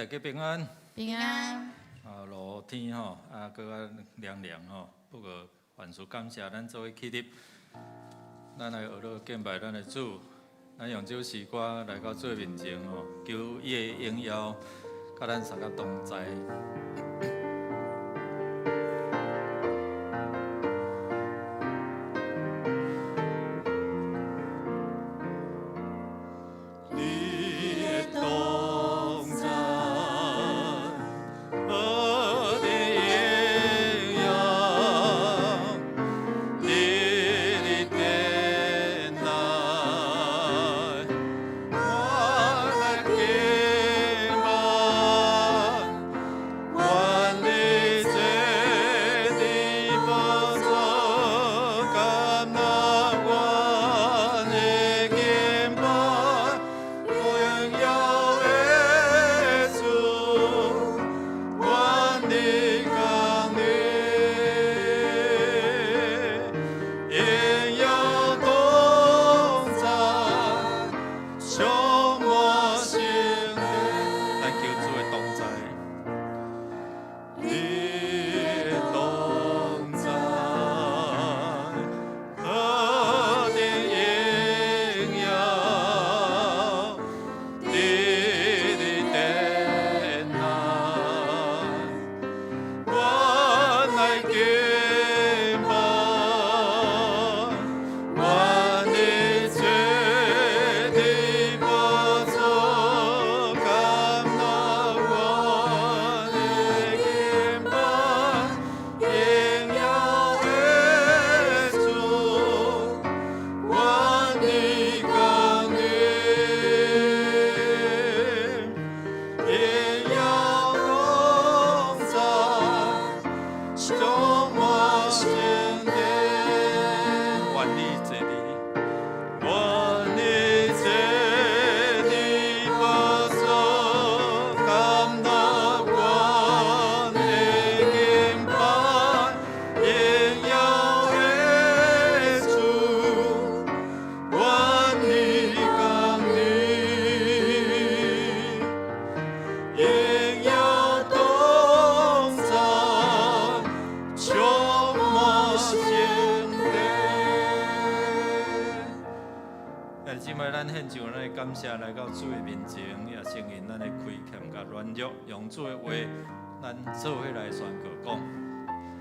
大家平安，平安。啊，落天吼，啊，搁较凉凉吼。不过凡事感谢咱做伙起立，咱来学乐敬拜咱的主。咱用这首诗歌来到最面前吼，求伊的应邀，甲咱三个同在。感谢来到主的面前，也承认咱的亏欠甲软弱，用主的话，咱做伙来宣告讲。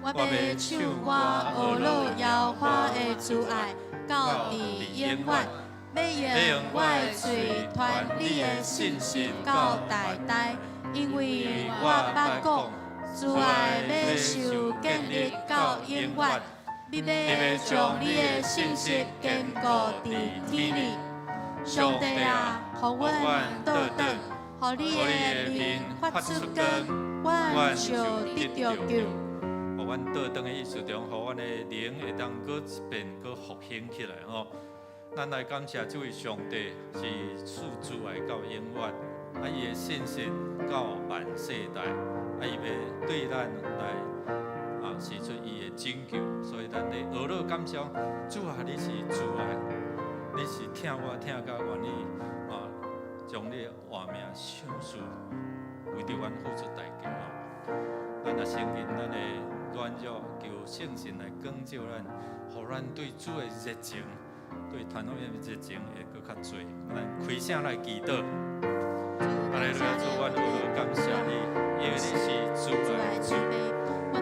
我要唱歌学乐摇花的主爱，到底永远。要用我的嘴传你的信息到代代，因为我捌讲，主爱要受建立到永远。你要将你的信息坚固伫天里。上帝啊，互阮倒转，互你的面发出光，阮就得着救。互阮倒转的意思中，互阮的灵会当搁一遍搁复兴起来吼。咱来感谢这位上帝是赐主爱到永远，啊，伊的信息到万世代，啊，伊要对咱来施出伊的拯救，所以咱咧学乐感谢主啊，你是主爱。你是听我听到愿意将你的活命享受，为着阮付出代价咱也承认咱的软弱，求圣神来光照咱，互咱对主的热情，对传福音的热情会搁较多。咱开声来祈祷。阿利路亚，主，阮有感谢你，因为你是主爱主，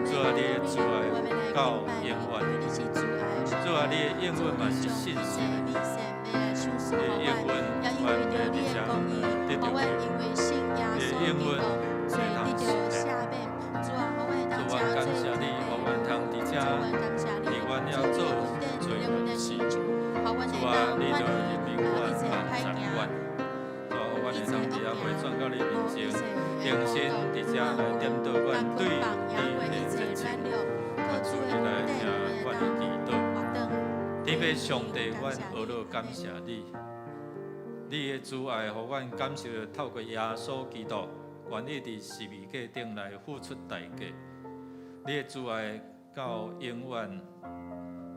主啊，你的主爱到永远。主啊，你的应允嘛是信实的。也应允，完美的家，得到你也应允，得到下面。主啊，感谢你，我们通伫遮，伫阮要做做的事。主啊，你就人民万万长远。主啊，我们通伫遐回转到你面前，诚心伫遮来点到阮对你的热情。主你来听阮的祈祷。天父上帝，阮学乐感谢你。你的主爱，互阮感受到透过耶稣基督，愿意伫十字架顶来付出代价。你的主爱到永远，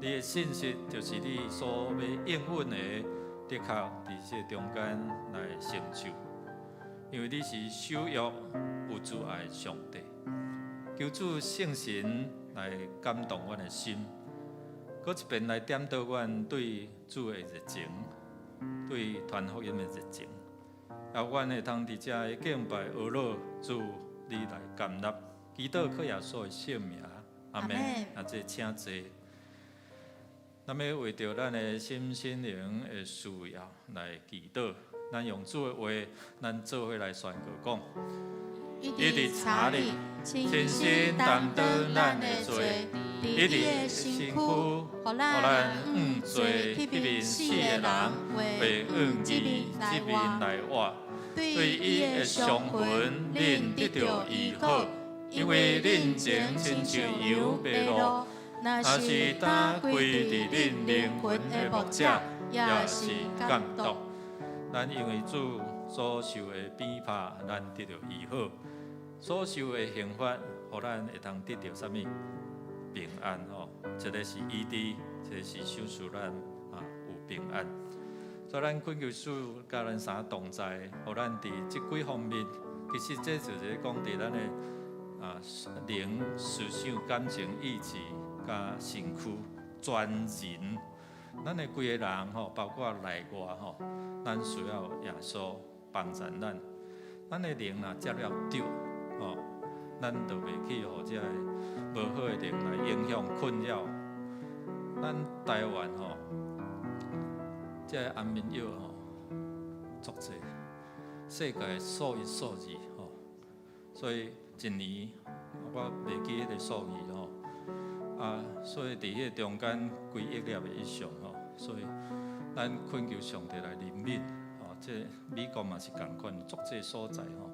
你的信息就是你所要应允的，的确伫这中间来成就。因为你是守约有慈爱的上帝。求主圣神来感动阮的心，搁一遍来点导阮对主的热情，对传福音的热情。也阮会通伫遮敬拜阿罗主，你来感纳，祈祷靠耶稣的圣名，阿门。啊，这请坐。咱要为着咱的心灵的需要来祈祷，咱用主的话，咱做伙来宣告讲。伊伫查理，亲身担当咱的罪，伊伫辛苦，互咱做迄面死的人，为这面来活。对伊的伤痕，恁得到医好，因为恁前亲像羊白露。若是打开伫恁灵魂的目者，也是感动。咱因为主所受的鞭挞，咱得到医好；所受的刑罚，互咱会通得到啥物平安哦。一个是医治，一个是手术咱有平安。所以咱恳求主甲咱三同在，互咱伫即几方面，其实这就是讲伫咱的灵、思想、感情、意志。甲身躯全人，咱的规个人吼，包括内外吼，咱需要耶稣帮助咱。咱的灵若接了着吼，咱就袂去互这无好的灵来影响困扰。咱台湾吼，这安眠药吼足济，世界数一数二吼，所以一年我袂记迄个数字吼。所以伫迄中间几亿粒的以上吼，所以咱恳求上帝来怜悯吼。这美国嘛是共款，足济所在吼，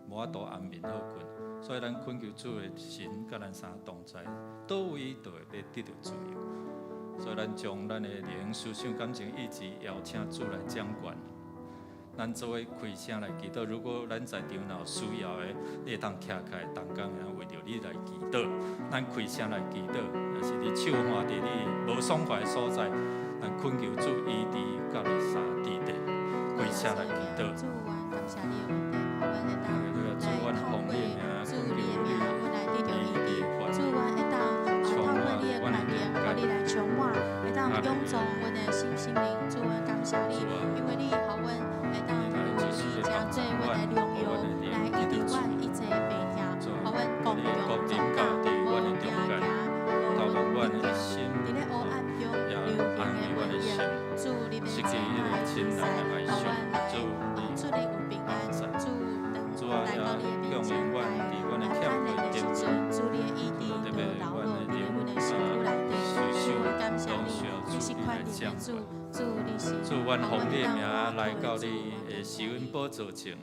无法度安眠好困，所以咱恳求主的神甲咱三同在，倒位都会得到自由。所以咱将咱的灵、思想、感情、意志邀请主来掌管。咱做伙开声来祈祷。如果咱在场有需要的，你会当徛起来，同工为着你来祈祷。咱开声来祈祷，若是你手换伫你无爽快的所在，咱恳求主医治甲你三地地，开声来祈祷。主，感谢你的恩典，我们会当来透过主你的名，我来得到医治。主，我会当透过你的权柄，互你来充满，会当永驻阮的心灵。主，我感谢你，因为你互阮。将做阮的良药，来医治阮一切病痛，互阮公用宗教无惊惊，无问题。伫咧黑暗中流行的文明，主你的慈爱亲在，互阮来主你有平安，主来到你的面前来安宁的时阵，主你的医治就流落伫阮的身躯内底。主，我感谢你，你是快乐的主。主，阮奉你的名来到你的施恩宝座前。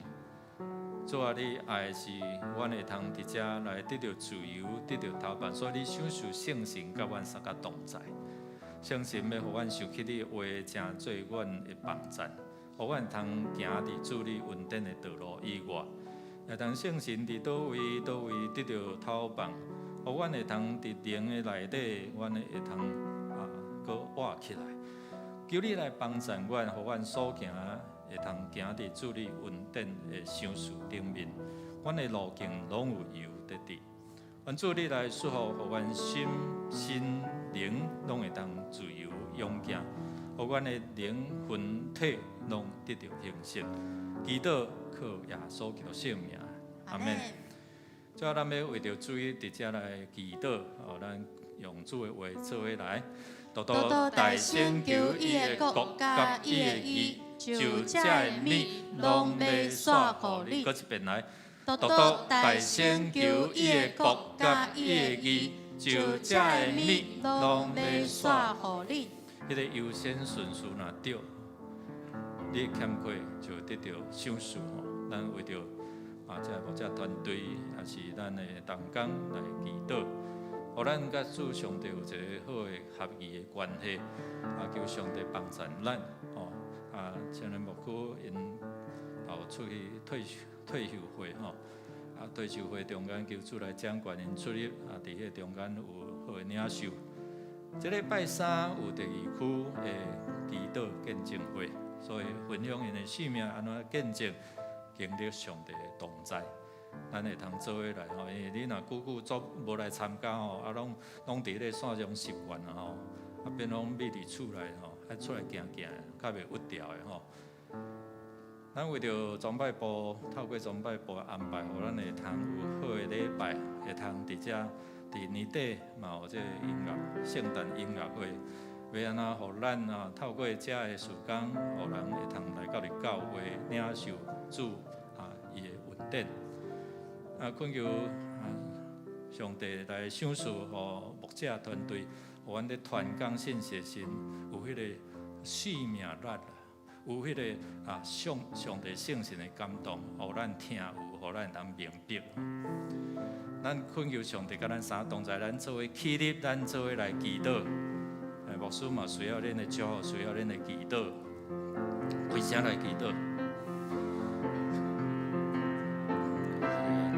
主啊，你爱是阮会通伫遮来得到自由，得到投办，所以你享受圣神甲阮三甲同在。圣神要互阮受起你的话，成做阮的帮赞，互阮通行伫主你恩典的道路以外，也通圣神伫倒位得到投办，互阮会通伫灵的内底，阮会通搁活起来。求你来帮助阮，互阮所行会通行伫主你恩典的赏赐顶面，阮的路径拢有油得伫。愿主你来赐福，互阮心灵拢会当自由勇敢，互阮的灵魂体拢得到形成。祈祷靠耶稣基督圣名，阿门。最后，咱要为着主伫遮来祈祷，咱用主的话做伙来。多多大声求伊的国甲伊的义，就这的米拢要煞互你。搁一遍来，多多大声求伊的国甲伊的义，就这的米拢要煞互你。迄个优先顺序若对，你欠缺就得到赏赐吼。咱为着这牧者团队也是咱的同工来祈祷。互咱甲主上帝有一个好的合意的关系，求上帝帮助咱，像咱牧区因出去退休会退休会中间求主来掌管因出入，伫迄中间有好的领袖。这礼拜三有第2区的祈祷见证会，所以分享因的性命安怎见证，经历上帝的同在，咱会通做伙来吼。因为你若久久无来参加吼，拢伫咧线上习惯啊吼，变拢秘伫厝内吼，爱出来行行，较袂屈掉的吼。咱为着崇拜部，透过崇拜部安排，互咱会通有好的礼拜，会通伫遮伫年底嘛有这个音乐圣诞音乐会。要安怎，互咱啊透过遮的时间，互人会通来到你教会领受主伊的恩典。恳求上帝来赏赐，互牧者团队，互阮咧传讲信息时，有迄个生命力，有迄个上帝圣神的感动，互咱听有，互咱能明白。咱恳求上帝甲咱三同在，咱做伙起立，咱做伙来祈祷。牧师嘛需要恁的祝福，需要恁的祈祷，为啥来祈祷？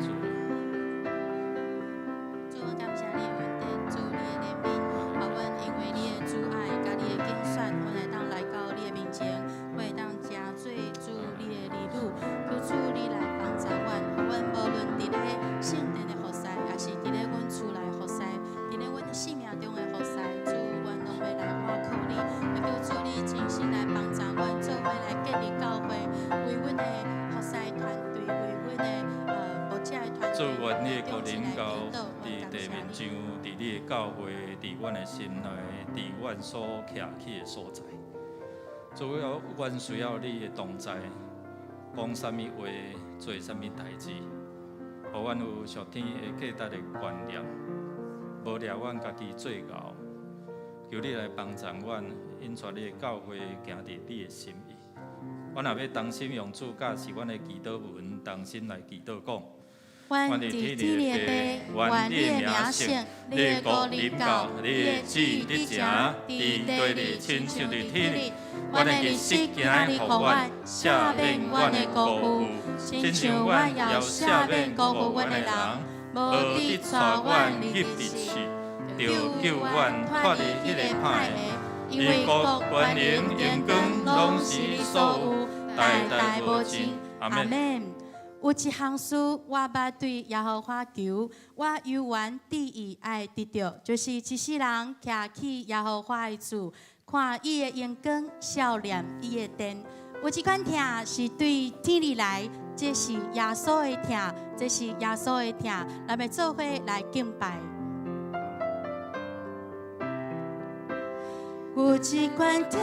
主，我感谢你的恩典，主你的怜悯，好阮因为你的主爱，甲你的拣选，我会当来到你的面前，我会当真做主你的儿女，求主你来帮助阮，好阮无论伫咧圣殿的服侍，也是伫咧阮厝内服侍，伫咧阮生命中的服侍，主。会来倚靠你，也求主你真心来帮助阮，做伙来建立教会，为阮的服侍团队，为阮的牧者的团队，祝愿你的国领导伫地面上，伫你的教会，伫阮的心内，伫阮所徛起的所在。主要阮需要你的同在，讲啥物话，做啥物代志，互阮有上天会价值的观念，无掠阮家己做熬。求你来帮助阮，引出你的教会行伫你的心意。阮若要同心用主教是阮的祈祷文，同心来祈祷讲。阮伫天里的爸，愿你的名圣，你的国临到，你的旨意伫正，伫地里亲像伫天里。阮的日子今日互阮赦免阮的过犯，亲像阮也赦免过犯阮的人，无得带阮入地狱。就救阮脱离迄个歹的，因为国、权能、荣光，拢是你所有，代代无尽。阿免。有一项事，我捌对耶和华求，我犹原旨意爱得到，就是一世人徛起耶和华的厝，看伊的荣光，笑念伊的殿。有一款听是对天里来，这是耶稣的听，这是耶稣的听，咱要做伙来敬拜。有一款听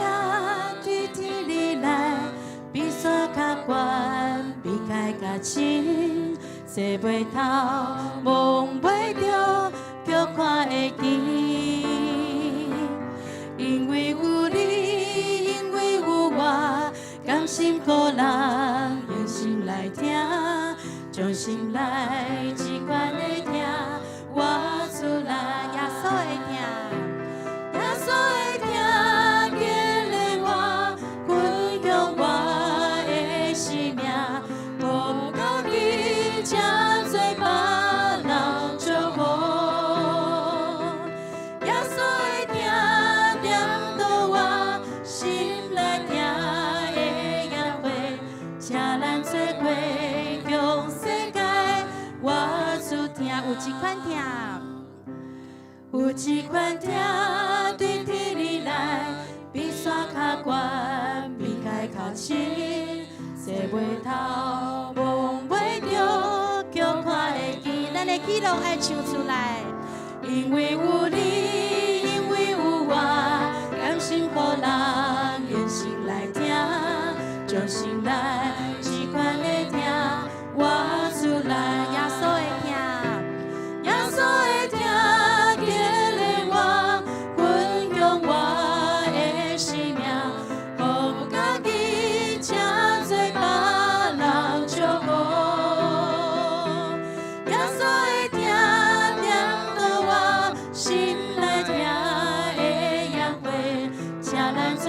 对天里来，比山较悬，比海较深，坐袂透，望袂着，叫看会见。因为有你，因为有我，甘心互人用心来听，将心来一款的听，我出来耶稣的听，耶稣的听。有一款听，有一款听，对天里来，比山较悬，比海较深，坐袂透，望袂着，叫看会见。咱的记录爱唱出来，因为有你，因为有我，甘心互人用心来听，将心来一款的听，我出来耶稣的听。耶稣的听，激励我，分享我的生命，互家己请做别人祝福。耶稣的听，念到我心内听的约会，请咱做。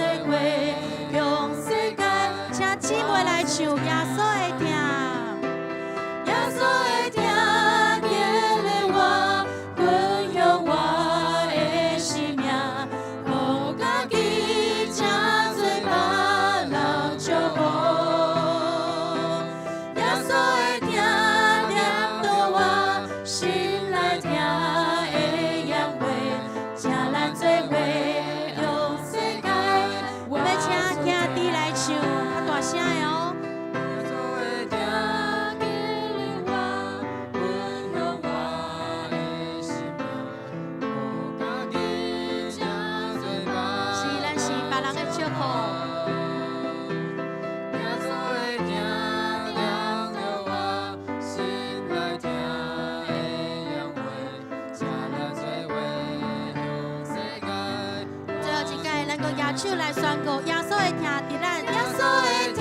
举手来宣告，耶稣会听伫咱，耶稣会听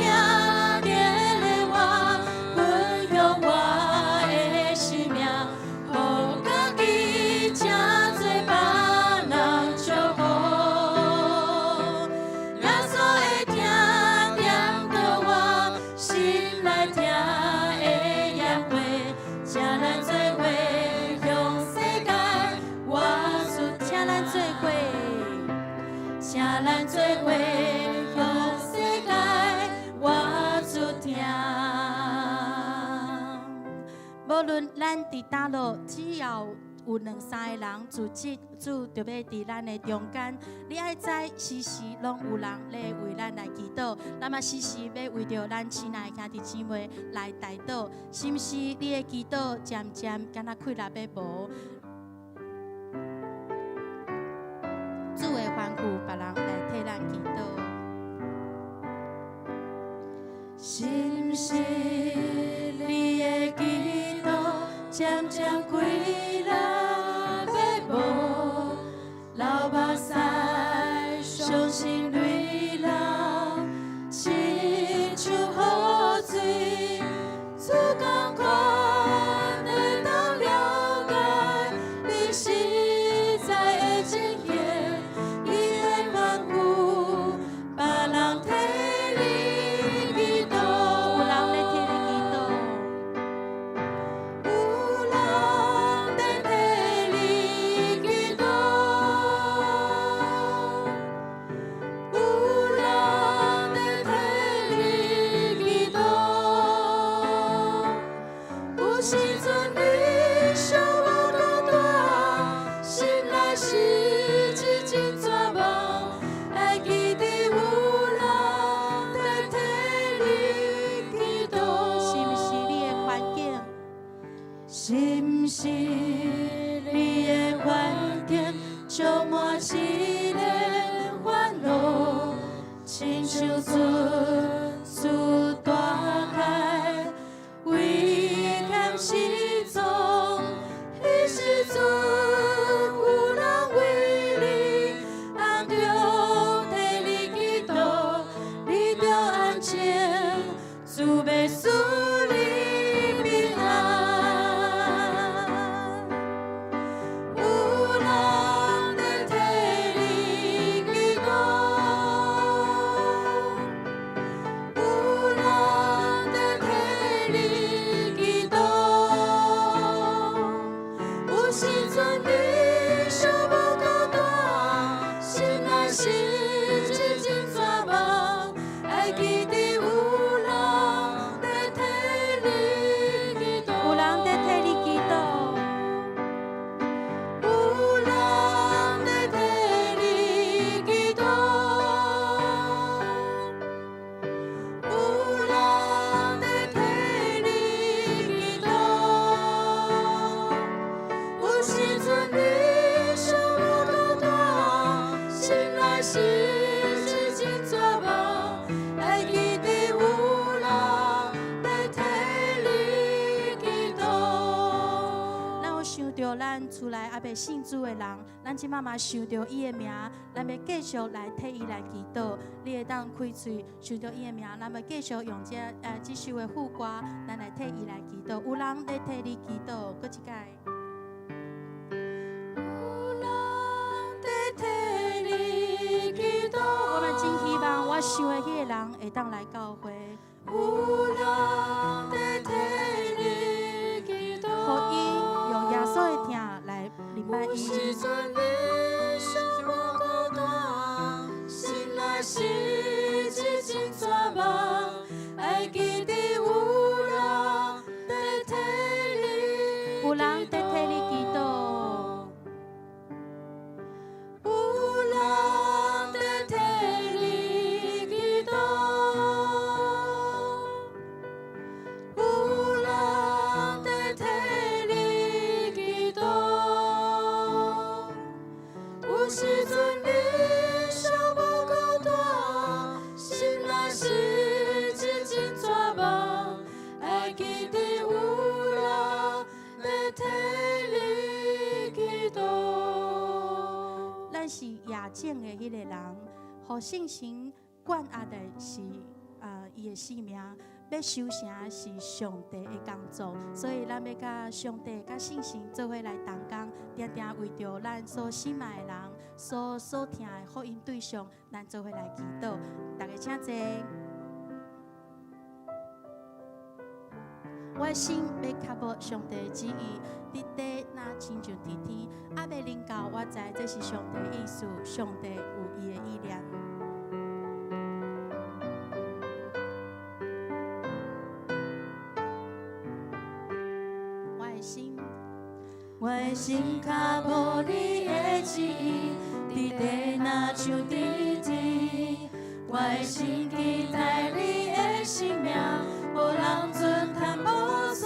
伫咧我，分享我的生命，互家己正做别人祝福。耶稣会听念到我心内听的言话，请咱做伙向世界活出，请咱做伙。请咱做伙向世界活出听。无论咱伫倒落，只要有两三个人组织，主就要伫咱的中间。你爱知时时拢有人咧为咱来祈祷，咱嘛时时要为着咱亲爱的兄弟姊妹来代祷，是毋是？你的祈祷渐渐敢若开力要无？主会吩咐别人来替咱祈祷，是毋是？你的祈祷渐渐开力要无，流目屎，伤心泪流，亲像雨水，主同款会当了解你实在的情形。是毋是你的环境充满一个烦恼，亲像船大海，危险时阵，迄时阵有人为你暗中替你祈祷，你着安静，主要使你平安。厝内还未信主的人，咱即马嘛想到伊的名，咱要继续来替伊来祈祷。你会当开喙想到伊的名，咱要继续用这首的副歌，咱来替伊来祈祷。有人在替你祈祷，搁一届。有人在替你祈祷。我嘛真希望我想的迄个人会当来教会。有人在替你祈祷。互伊用耶稣的听。有时阵你想无孤单，心内是一阵绝望，爱记得有人在替你，有人在替你祈祷，有人在替你祈祷，有人在替你祈祷。有时阵你想无孤单，心内是一阵绝望，爱记得有人在替你祈祷。咱是亚境的迄个人，互信心管压的是伊的性命。要修成是上帝的工作，所以咱要甲上帝、甲信心做伙来同工，定定为着咱所信赖的人、所听的福音对象，咱做伙来祈祷。大家请坐。我的心要确保上帝的旨意，伫地那亲像伫天，还未临到，我知这是上帝的意思，上帝有伊的意念。我的心较无你的旨意，伫地若像伫天。我的心期待你的生命，无人尊叹无煞。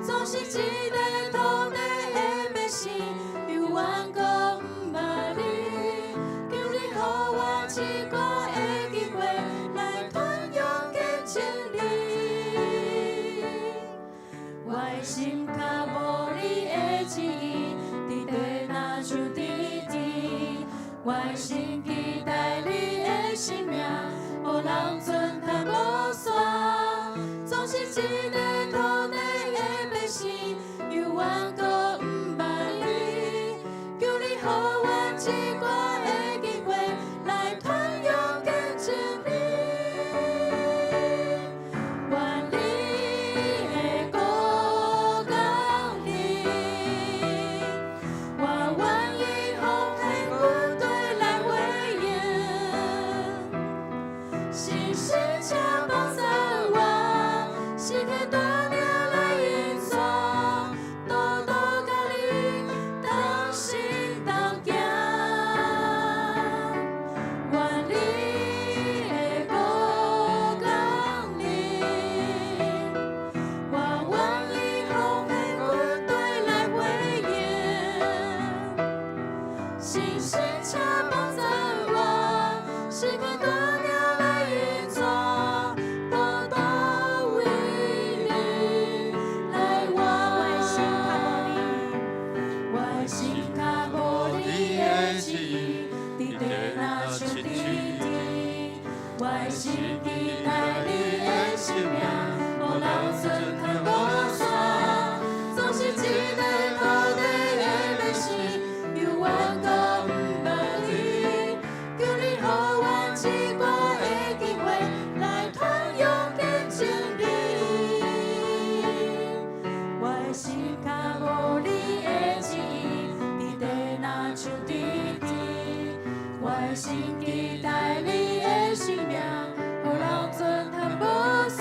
总是一个土地的百姓，犹原搁毋捌你。求你予我一寡的机会，来传扬见证你。我的心较无你的旨意，伫地若像伫天。我的心期待你的生命，无人尊叹无煞。总是一个土地的百姓，犹原搁毋捌你。求你予我一寡的机会，来传扬见证你。愿你的国降临，我愿意奉献军队来回应。信心且帮助我，是个大名来引导，多多甲你同心同行。愿你的国降临，我愿意奉献军队来回应。信心且帮助我，是个大名来引导，多多为你来我的心较无你的旨意，伫地若像伫天。我的心期待你的生命，无人尊叹无煞。总是一个土地的百姓，犹原搁毋捌你。求你予我一寡的机会，来传扬见证你。我的心较无你的旨意，伫地若像伫天。我的心期待你的生命，无人尊叹无煞。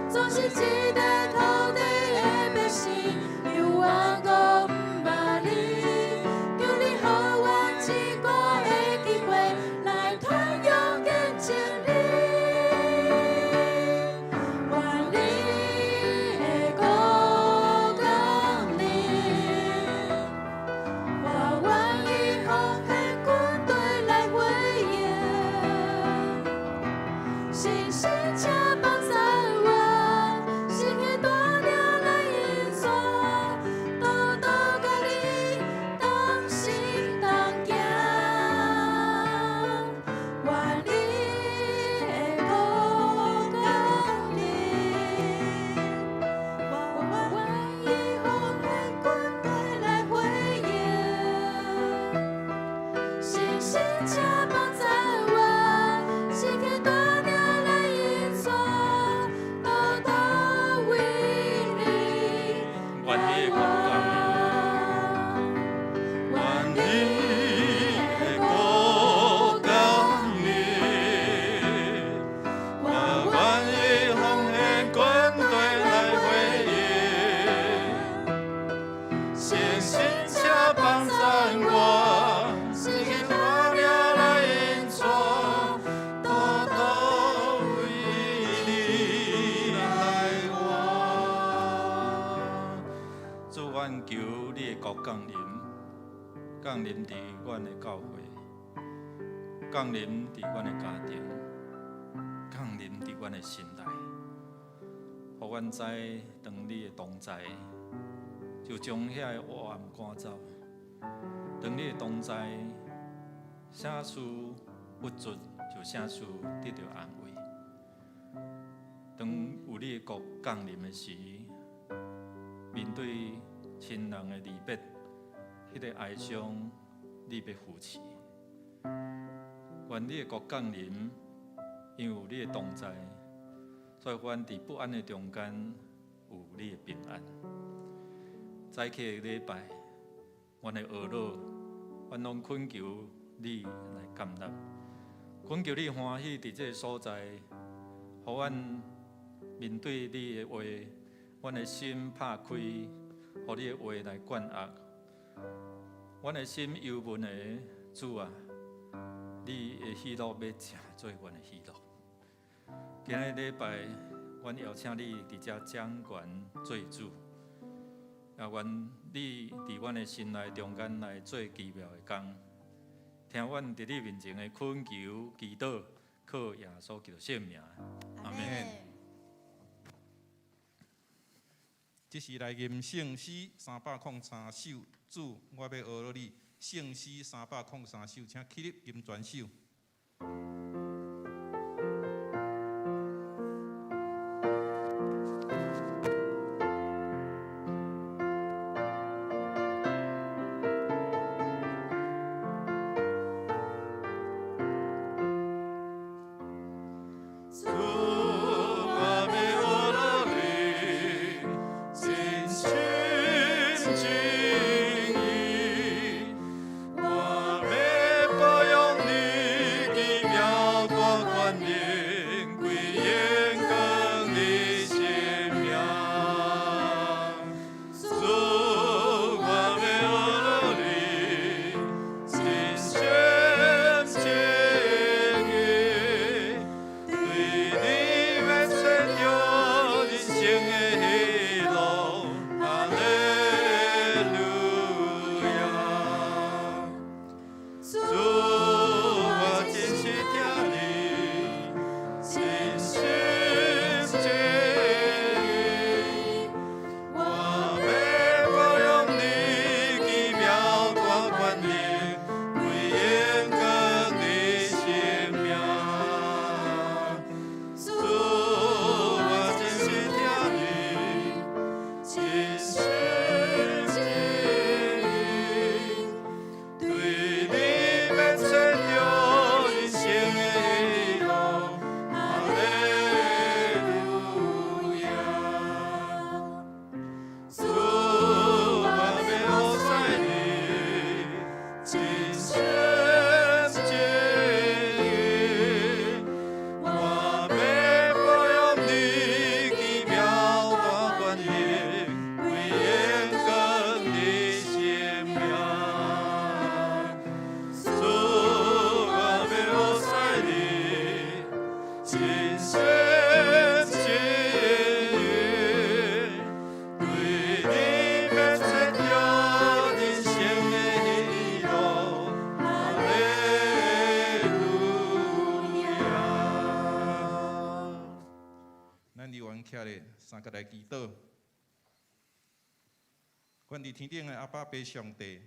总是一个土地的百姓，犹原搁毋捌你。求你予我一寡的机会，来传扬见证你。愿你的国降临，我愿意奉献军队来回应。信心且帮助我，是个大名来引导，多多甲你同心同行。愿你的国降临，我愿意奉献军队来回应。信心且帮助我，是个大名来引导，多多为你愿你的国降临，愿你的国降临，我愿意奉献军队来回应。信心且帮助我，是个大名来引导，多多为你来活。主，愿求你的国降临，降临伫阮的教会，降临伫阮的家庭，降临伫阮的心内，互阮知当你的同在，就将遐个黑暗赶走。当你的同在，啥事不足，就啥事得到安慰。当有你的国降临的时，面对亲人的离别，迄个哀伤，你要扶持。愿你的国降临，因为有你的同在，所以阮伫不安的中间有你的平安。早起的礼拜，阮的学老，阮拢恳求你来感纳，恳求你欢喜伫这个所在，互阮面对你的话，阮的心拍开，互你的话来灌压。阮的心忧闷的主啊，你的喜乐要成做阮的喜乐。今日礼拜，阮邀请你伫遮掌权做主，也愿你伫阮的心内中间来做奇妙的工，听阮伫你面前的恳求、祈祷，靠耶稣基督圣名，阿门。这是来吟圣诗303首，主，我要学了你。圣诗303首，请起立吟全首。三个来祈祷，阮伫天顶的阿爸爸上帝，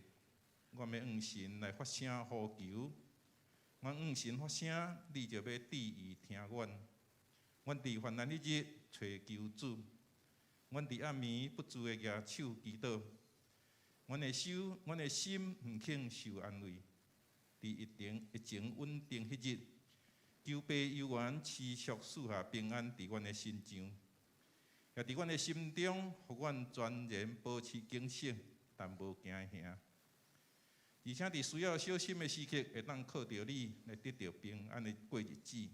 阮要向神来发声呼求，阮向神发声，你就要注意听阮。阮伫患难日子找求主，阮伫暗暝不住的举手祈祷，阮的心毋肯受安慰，伫疫情稳定迄日，求爸有缘持续赐下平安伫阮的身上。也伫阮的心中，互阮全然保持警醒，但无惊吓。而且伫需要小心的时刻，会当靠着你来得到平安的过日子。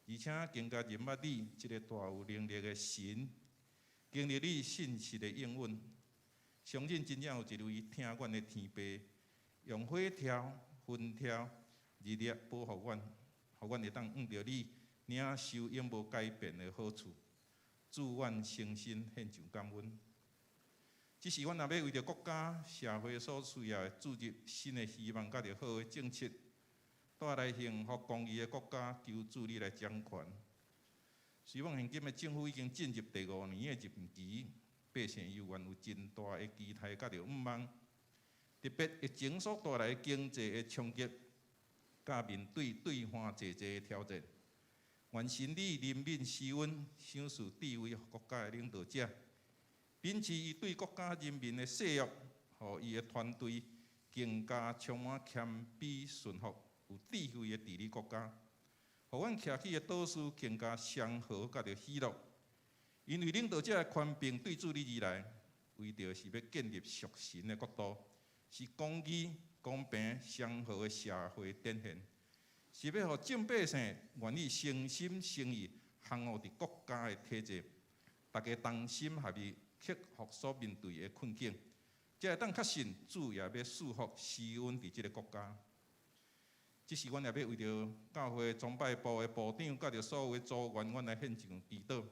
而且更加认捌你这个大有能力的神，经历你信实的应允，相信真正有一位听阮的天父，用火条、云条、日历保护阮，互阮会当按着你领受永无改变的好处。祝阮诚心献上感恩。只是阮若要为着国家、社会所需要的注入新的希望，甲着好的政策，带来幸福公义的国家，求助你来掌权。希望现今的政府已经进入第5年的任期，百姓犹原有真大的期待，甲着盼望。特别疫情所带来的经济的冲击，甲面对对方济济挑战。愿神你怜悯施恩，赏赐智慧国家的领导者，秉持伊对国家人民的誓约，互伊的团队更加充满谦卑顺服，有智慧的治理国家。互阮徛起的岛屿更加祥和，甲着喜乐。因为领导者的权柄对主你而来，为着是要建立属神的国度，是公义、公平、祥和的社会典现。是要互众百姓愿意诚心诚意降服伫国家的体制，大家同心合意克服所面对的困境，才会当确信主也要赐福施恩伫即个国家。即是阮也要为着教会崇拜部的部长，甲着所有的组员，阮来献上祈祷。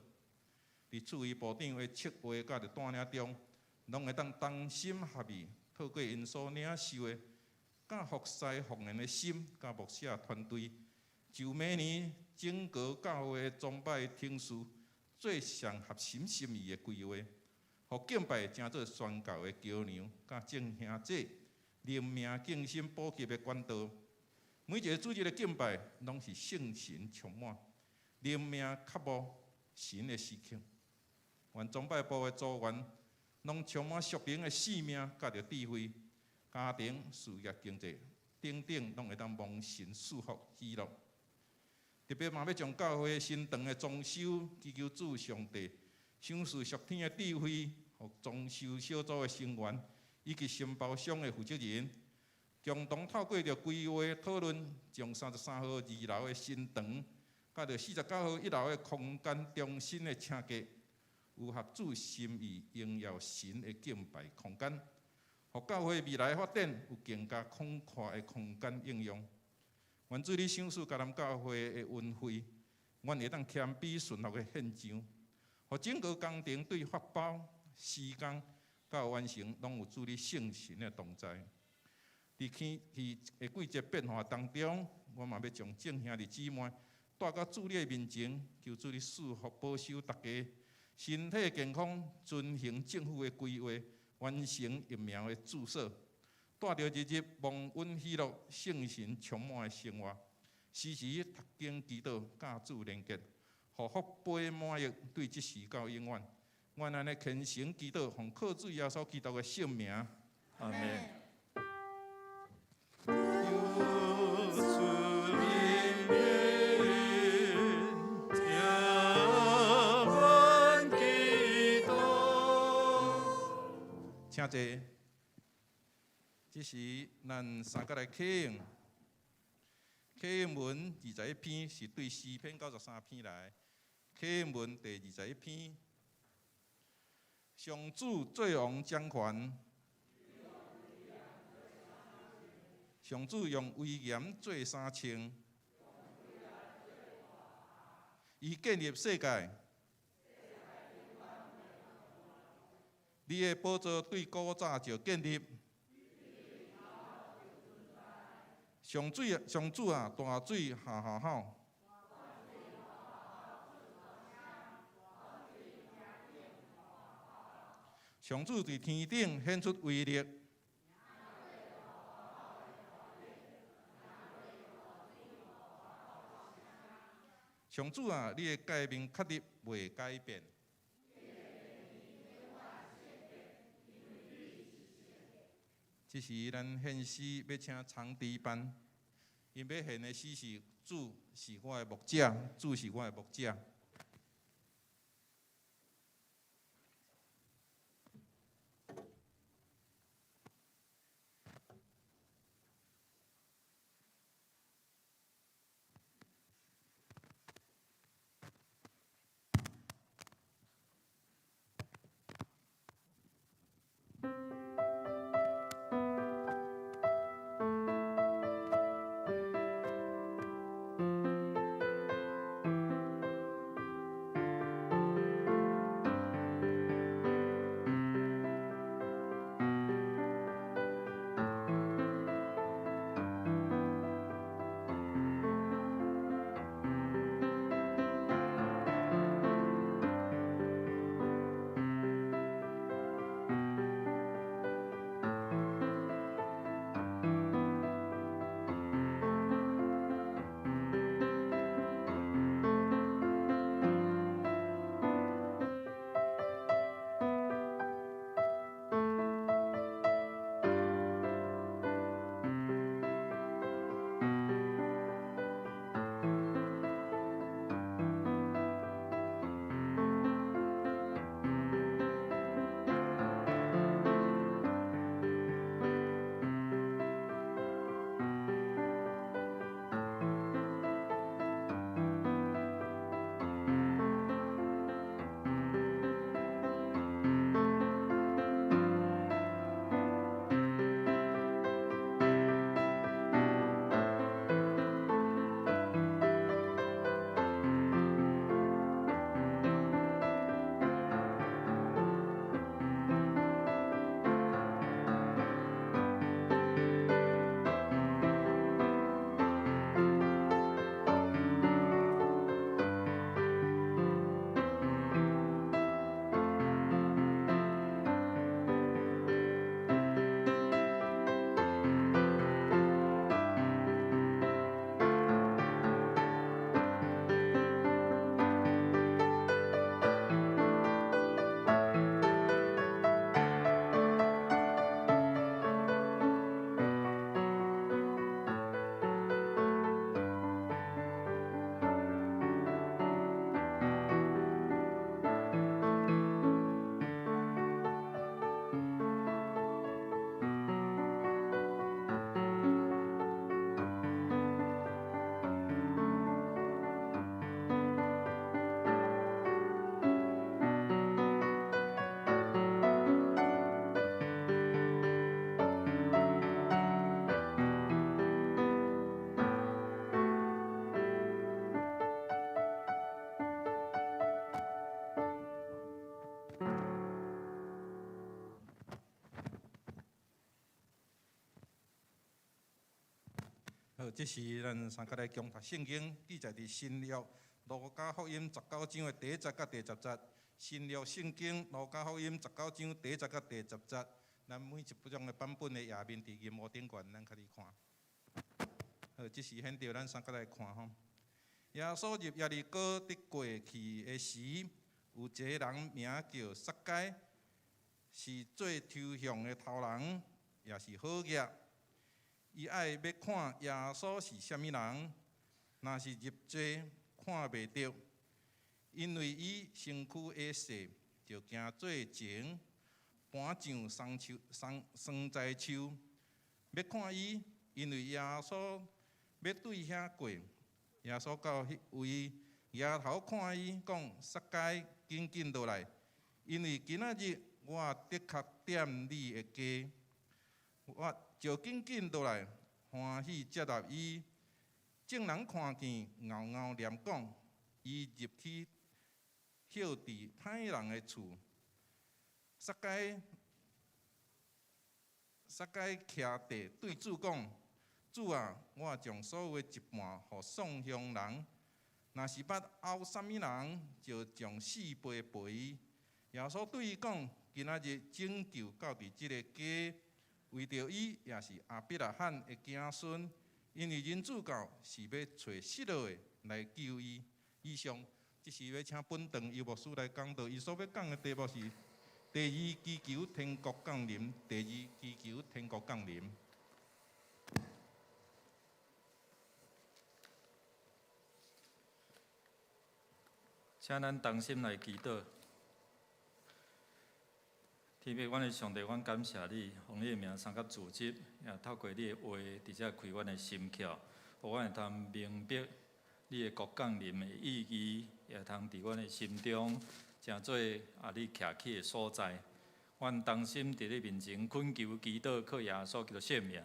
伫处于部长的策划甲着带领中，拢会当同心合意，透过因所领受的。甲服侍服人的心，甲牧者团队，就每年整个教会的崇拜听书，做上合心心意的规划，互敬拜成做宣教的桥梁，甲众兄弟灵命敬心补给的管道。每一个主日的敬拜，拢是圣神充满，灵命渴慕神的时刻。愿崇拜部的组员，拢充满属灵的使命，甲着智慧。家庭、事业、经济等等，拢会当蒙神赐福喜乐。特别嘛，要将教会新堂的装修，祈求主上帝赏赐属天的智慧，互装修小组的成员以及承包商的负责人，共同透过着规划讨论，将33号2楼的新堂，甲着49号1楼的空间重新的请价，有合主心意、荣耀神的敬拜空间。互教会未来发展有更加广阔的空间应用。愿主你赏赐甲咱教会的恩惠，阮会当谦卑顺服的献上，互整个工程对发包、施工到完成，拢有主你圣神的同在。伫天气的季节变化当中，我嘛要将众兄弟姊妹带到主你的面前，求主你赐福保守大家身体健康，遵行政府的规划。完成疫苗的注射，带着日日蒙恩喜乐、圣神充满的生活，时时读经祈祷，甲主连结，互福杯满溢，对即时到永远。愿安尼虔诚祈祷，奉靠主耶稣基督的圣名。阿门。请坐。这是咱三个来启应。启应文21篇是对诗篇93篇来。启应文第21篇，上主做王掌权，上主用威严做衫穿，伊建立世界。你的宝座对古早就建立，上主啊，大水下下吼，上主伫天顶显出威力，上主啊，你的诫命确立袂改变。这是咱献诗要请长笛班，因要献的诗是主是我的牧者，主是我的牧者。好，这是咱三个来共读圣经，记载伫新约路加福音19章的第1节到第10节。新约圣经路加福音19章第1节到第10节。咱每一种的版本的页面伫银幕顶悬，咱较哩看。好，这是现着咱三个来看吼。耶稣入耶利哥得过去的时，有一个人名叫撒该，是做抽象的头人，也是好业。伊爱要看耶稣是啥物人，若是入座看袂到，因为伊身躯矮细，就行做前，搬上桑栽树，要看伊，因为耶稣要对遐过。耶稣到迄位抬头看伊，讲：撒该，紧紧落来，因为今仔日我的确踮你的家。我就紧紧落来，欢喜接纳伊。众人看见，嗷嗷念讲，伊入去歇伫歹人的厝。撒该徛地对主讲：主啊，我将所有的一半互送乡人，若是捌拗啥物人，就将4倍赔伊。耶稣对伊讲：今仔日拯救到伫即个家。为着伊，也是亚伯拉罕的子孙，因为人主教是要找失落的来救伊。以上，即是要请本堂游牧师来讲道。伊所要讲的题目是：第二祈求天国降临。第二祈求天国降临。请咱同心来祈祷。天父，阮的上帝，阮感谢你，用你的名三甲自执，也透过你的话，直接开阮的心窍，互阮会通明白你的国降临的意义，也会通伫阮的心中，成做你徛起的所在。阮同心伫你面前恳求祈祷，靠耶稣基督圣名，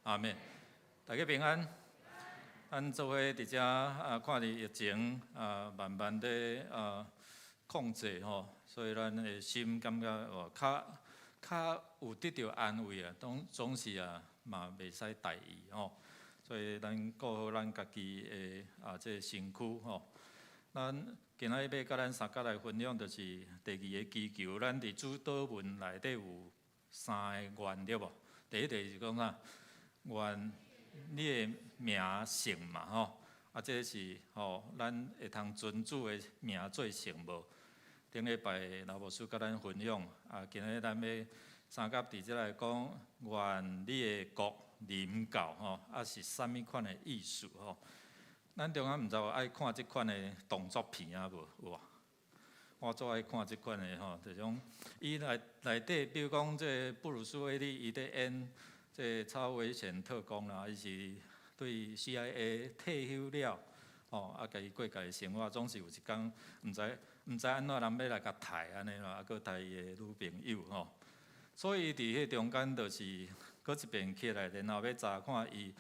阿门。大家平安。咱做伙伫遮看着疫情慢慢地控制吼。所以咱的心感觉较有得到安慰啊，总是嘛袂使大意吼。所以咱顾好咱家己的这身躯吼。咱今仔日要甲咱三甲来分享，就是第二个祈求。咱伫主祷文内底有3个愿对无？第一就是讲啥？愿你的名圣嘛吼。这是咱会通尊主的名做圣无？顶礼拜老牧师甲咱分享，今日咱要三甲伫即来讲，愿你的国临到吼，是啥物款的意思吼？咱中间毋知有爱看即款的动作片无？有无？我最爱看即款的吼，就种伊内底，比如讲这布鲁斯威利伊伫演这超危险特工啦，伊是对 CIA 退休了。家己过家己生活，总是有一天毋知安怎人要来甲刣安尼咯，佫刣伊的女朋友吼。所以伫迄中间，就是佫一遍起来，然后要查看伊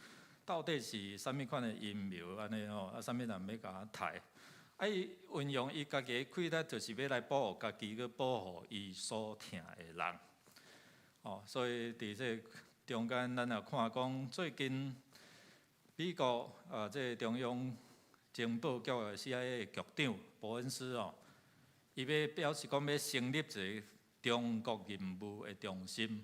到底是啥物款的阴谋安尼吼，啥物人要甲刣。伊运用伊家己的气力，就是要来保护家己，佫保护伊所疼的人。所以伫这中间，咱也看讲最近美国这中央情报局的 CIA 局长伯恩斯伊要表示讲要成立一个中国任务的中心，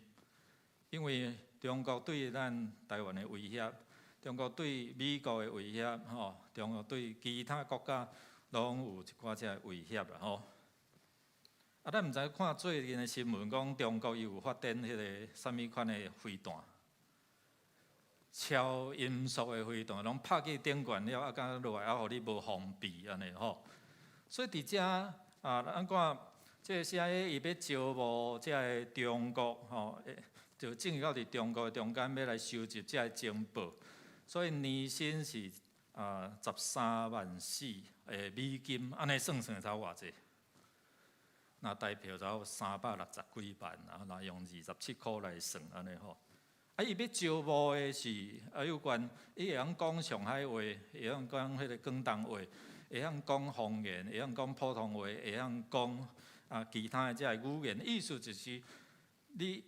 因为中国对咱台湾的威胁，中国对美国的威胁，中国对其他国家拢有一寡只威胁啦吼。咱毋知看最近的新闻讲，中国又有发展迄个啥物款的飞弹。超音速的飞弹，拢拍去顶悬了，甲落来，互你无防备安尼吼。所以伫遮咱看这CIA伊要招募这个中国就正到伫中国中间要来收集这个情报，所以年薪是13万4的美金，安尼算才偌济？那台票才有360几万，若用27块来算安尼吼。伊要招募的是有关，伊会晓讲上海话，会晓讲迄个广东话，会晓讲方言，会晓讲普通话，会晓讲其他的这个语言。意思就是你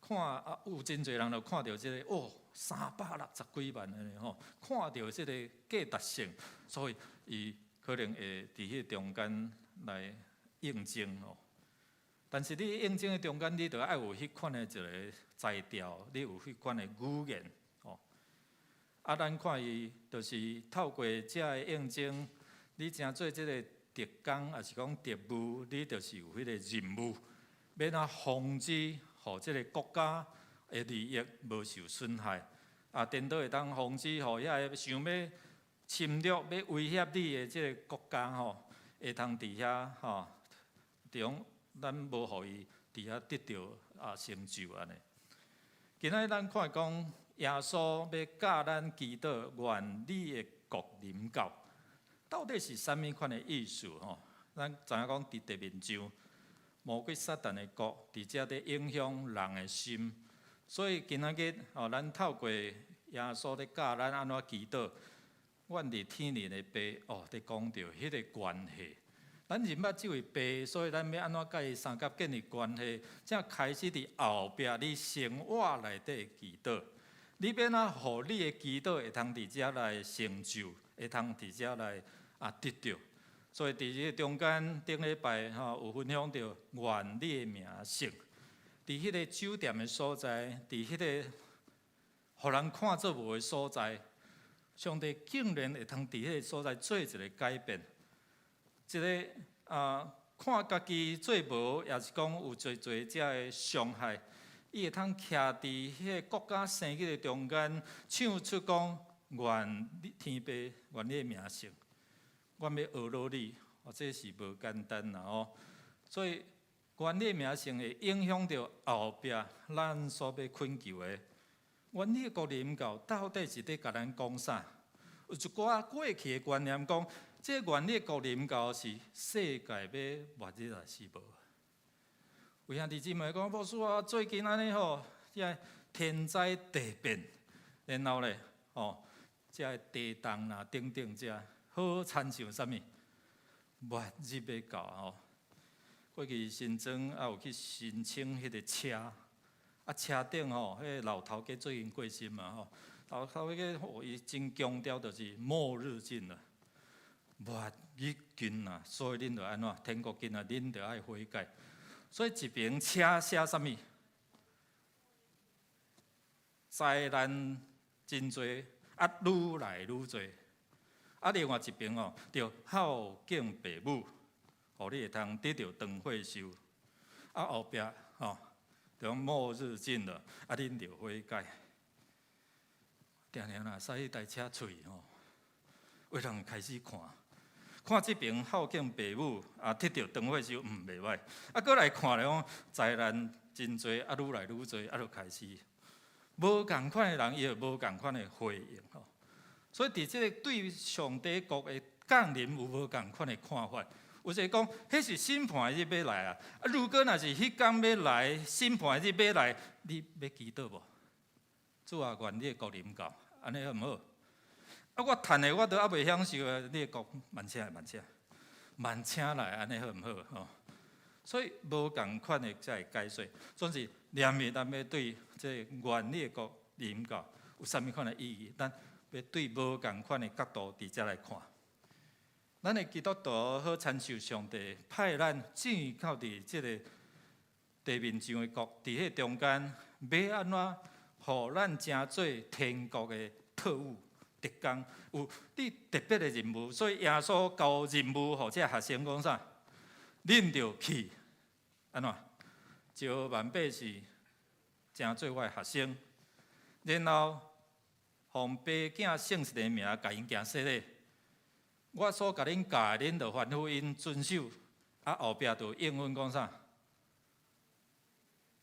看啊，有真侪人就看到即、个哦，360几万安尼吼，看到即个价值性，所以伊可能会伫迄中间来应征哦。但是你应征的中间，你着爱有迄款的一个才调，你有迄款的语言哦。啊，咱看伊就是透过遮个应征，你真做即个特工，也是讲特务，你就是有迄个任务，要哪防止互即个国家的利益无受损害，啊，颠倒会当防止互遐个想要侵略、要威胁你的即个国家吼，会通伫遐吼，中咱无互伊伫遐得到成就安尼。今仔咱看讲，耶稣要教咱祈祷愿你的国临到，到底是啥物款的意思吼？咱知影讲伫地面上，魔鬼撒旦的国伫遮咧影响人的心，所以今仔日咱透过耶稣咧教咱安怎祈祷，阮伫天灵的爸伫讲到迄个关系。咱人捌即位爸，所以咱要安怎甲伊三角建立关系？才开始伫后壁你生活内底祈祷。你要哪互你的祈祷会通伫遮来成就，会通伫遮来得到。所以伫即个中间顶礼拜有分享到愿你的名声，伫迄个酒店的所在，伫迄个互人看做无的所在，上帝竟然会通伫迄个所在做一个改变。一个看家己做无，也是讲有侪侪遮个伤害，伊会通徛伫迄个国家生计的中间，唱出讲愿你天父，愿你的名声，我要学落你，这是无简单啦吼。所以愿你的名声会影响到后壁咱所要恳求的。愿你的国临到，到底是伫甲咱讲啥？有一寡过去的观念讲。这愿你的国临到是世界要末日还是无？有兄弟姊妹讲，牧师啊，最近安尼吼，这天灾地变，然后咧，这地动啦，等等这，好亲像啥物？末日要到吼。过去新庄有去申请迄个车，车顶迄个老头家最近过身嘛吼，老头家伊真强调就是末日近了。末日近啊，所以恁着安怎？天国近啊，恁着爱悔改。所以一边车写啥物？灾难真多，愈来愈多。另外一边着孝敬父母，互你会通得到长岁寿。后壁就讲末日近了，恁着悔改。定定啦，驶迄台车出去有人开始看。看即边孝敬父母，得到长岁寿，袂歹。过来看咧讲灾难真多，愈来愈多，就开始无共款的人，伊就无共款的回应吼。所以伫即个对上帝国的降临有无共款的看法？有一个讲，迄是审判日要来啊！如果若是迄天要来，审判日要来，你要祈祷无？主啊，愿你的国临到，安尼好毋好？我趁的我都还袂享受啊！你的国慢请来，慢请来，安尼好毋好？所以无共款的才会解说，总是念的咱要对这愿你的国临到有啥物款的意义？咱要对无共款的角度伫遮来看。咱的基督徒好参受上帝派咱进到伫即个地面上的国，伫迄中间要安怎，互咱成做天国的特务。特工有你特别的任务，所以耶稣交任务，互这学生讲啥？恁着去安怎？招万百姓，成做我的学生，然后奉爸囝圣神的名，甲因行洗礼。我所甲恁教的，恁着吩咐因遵守。后壁就应允讲啥？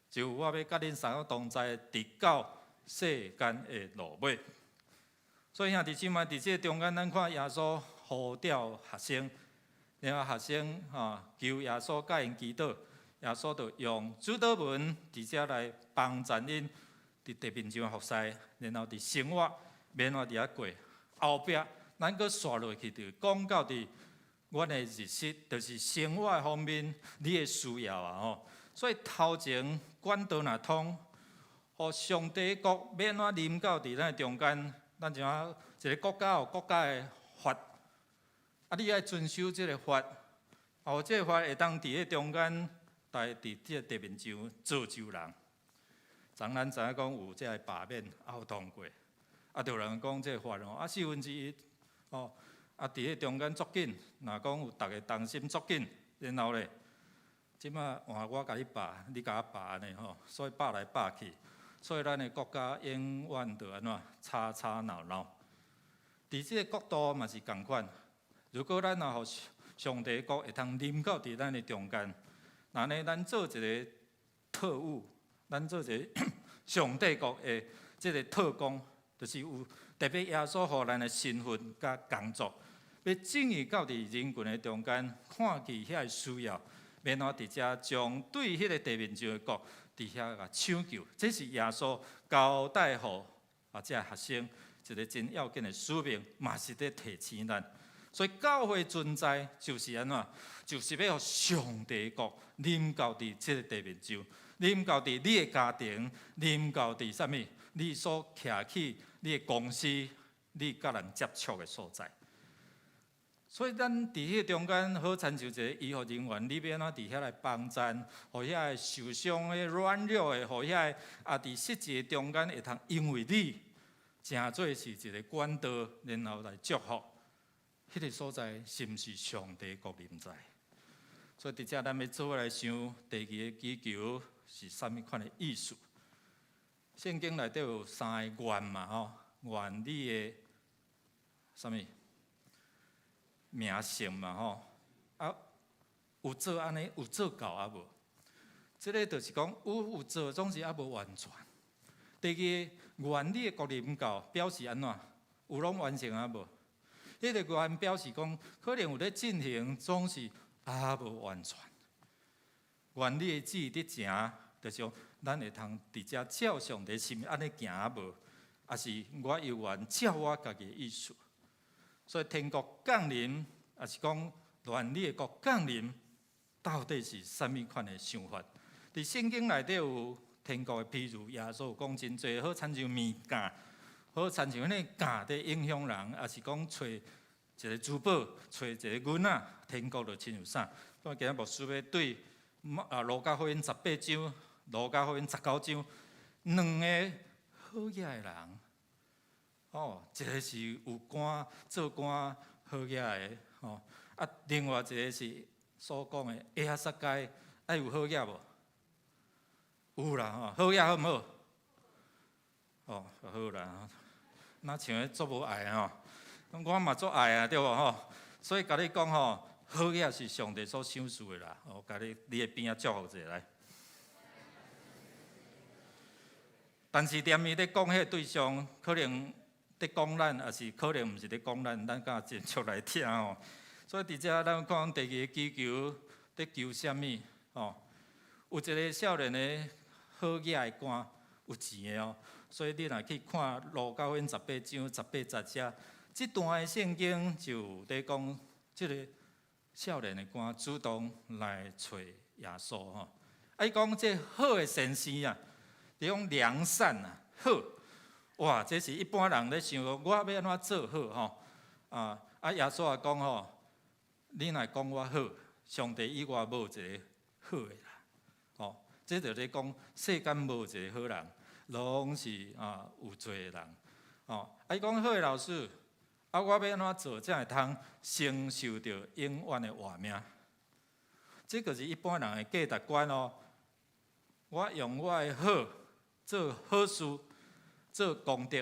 就我要甲恁三个同在，直到世间的落尾。所以兄弟姊妹，伫这中间，咱看耶稣呼召学生，然后学生求耶稣教因祈祷，耶稣就用主祷文伫遮来帮助因伫地面上服侍，然后伫生活免话伫遐过。后壁咱搁刷落去，就讲到伫阮的日式，就是生活方面你的需要啊所以头前管道若通，互上帝国要安怎临到伫咱中间，咱像啊一个国家有国家的法，啊，你爱遵守即个法，后即个法会当伫咧中间，伫即个地面上造就人。昨咱知影讲有即个罢免拗通过，啊，就有人讲即个法啊1/4哦，啊，伫咧中间足紧，若讲有逐个同心足紧，然后咧，即摆换我甲你罢，你甲我罢安尼吼，所以罢来罢去。所以咱的国家永远就安怎吵吵闹闹。伫即个角度嘛是共款。如果咱若互上帝国会通临到伫咱的中间，那呢咱做一个特务，咱做一个上帝国的即个特工，就是有特别耶稣互咱的身份甲工作，要正义到伫人群的中间，看见遐个需要，免我伫遮将对迄个地面上的国。伫遐甲抢救，这是耶稣交代互即个学生一个真要紧的使命，嘛是伫提醒咱。所以教会存在就是安怎，就是要互上帝国临到伫即个地面上，临到伫你的家庭，临到伫啥物？你所徛起你的公司，你甲人接触的所在。所以咱伫迄中间好参照一个医护人员，你要安怎伫遐来帮衬，互遐个受伤的、软弱的，互遐个伫实际的中间会通因为你，诚做是一个管道，然后来祝福。迄个所在是毋是上帝国临在？所以伫遮咱要做来想，第二个祈求是啥物款的意思？圣经内底有3个愿嘛吼，愿你的啥物？名声嘛吼，啊有做安尼，有做到啊无？即个就是讲有做，总是还无完全。第二，愿你的国临到，表示安怎？有拢完成啊无？迄个愿表示讲，可能有咧进行，总是还无完全。愿你的旨意伫行，就是讲咱会通伫遮照上帝心安尼行啊无？也是我有愿照我家己的意思。所以天国降临，也是讲愿你的国降临，到底是啥物款的想法？伫圣经内底有天国的譬如，耶稣有讲真侪，好亲像面镜，好亲像迄个镜在影响人，也是讲找一个珠宝，找一个囡仔，天国就亲像啥？我今日牧师要对路加福音18章、路加福音19章2个好嘢的人。哦，一个是有官做官好嘢的，哦，啊，另外一个是所讲的亚撒该，爱有好嘢无？有啦，吼，好嘢好毋好？哦，好啦，那像咧足无爱吼，我嘛足爱啊，对无吼？所以甲你讲吼，好嘢是上帝所赏赐的啦，哦，甲你的边仔祝福者来。但是踮伊咧讲迄个对象，可能。伫讲咱，也是可能毋是伫讲咱，咱敢真出来听吼。所以伫遮咱讲第二个祈求，伫求啥物？吼，有一个少年的好野的官，有钱的哦。所以你若去看路加福音18章18、10遮，即段的圣经就伫讲，即个少年的官主动来找耶稣吼。伊讲这好的先生啊，伫讲良善啊，好。哇！这是一般人咧想，我要安怎做好吼？耶稣也讲吼，你若讲我好，上帝以外无一个好的啦。吼，这就咧讲世间无一个好人，拢是有罪的人。吼，伊讲好的老师，我要安怎做才会通承受着永远的活命？这个是一般人的价值观哦。我用我的好做好事。做功德，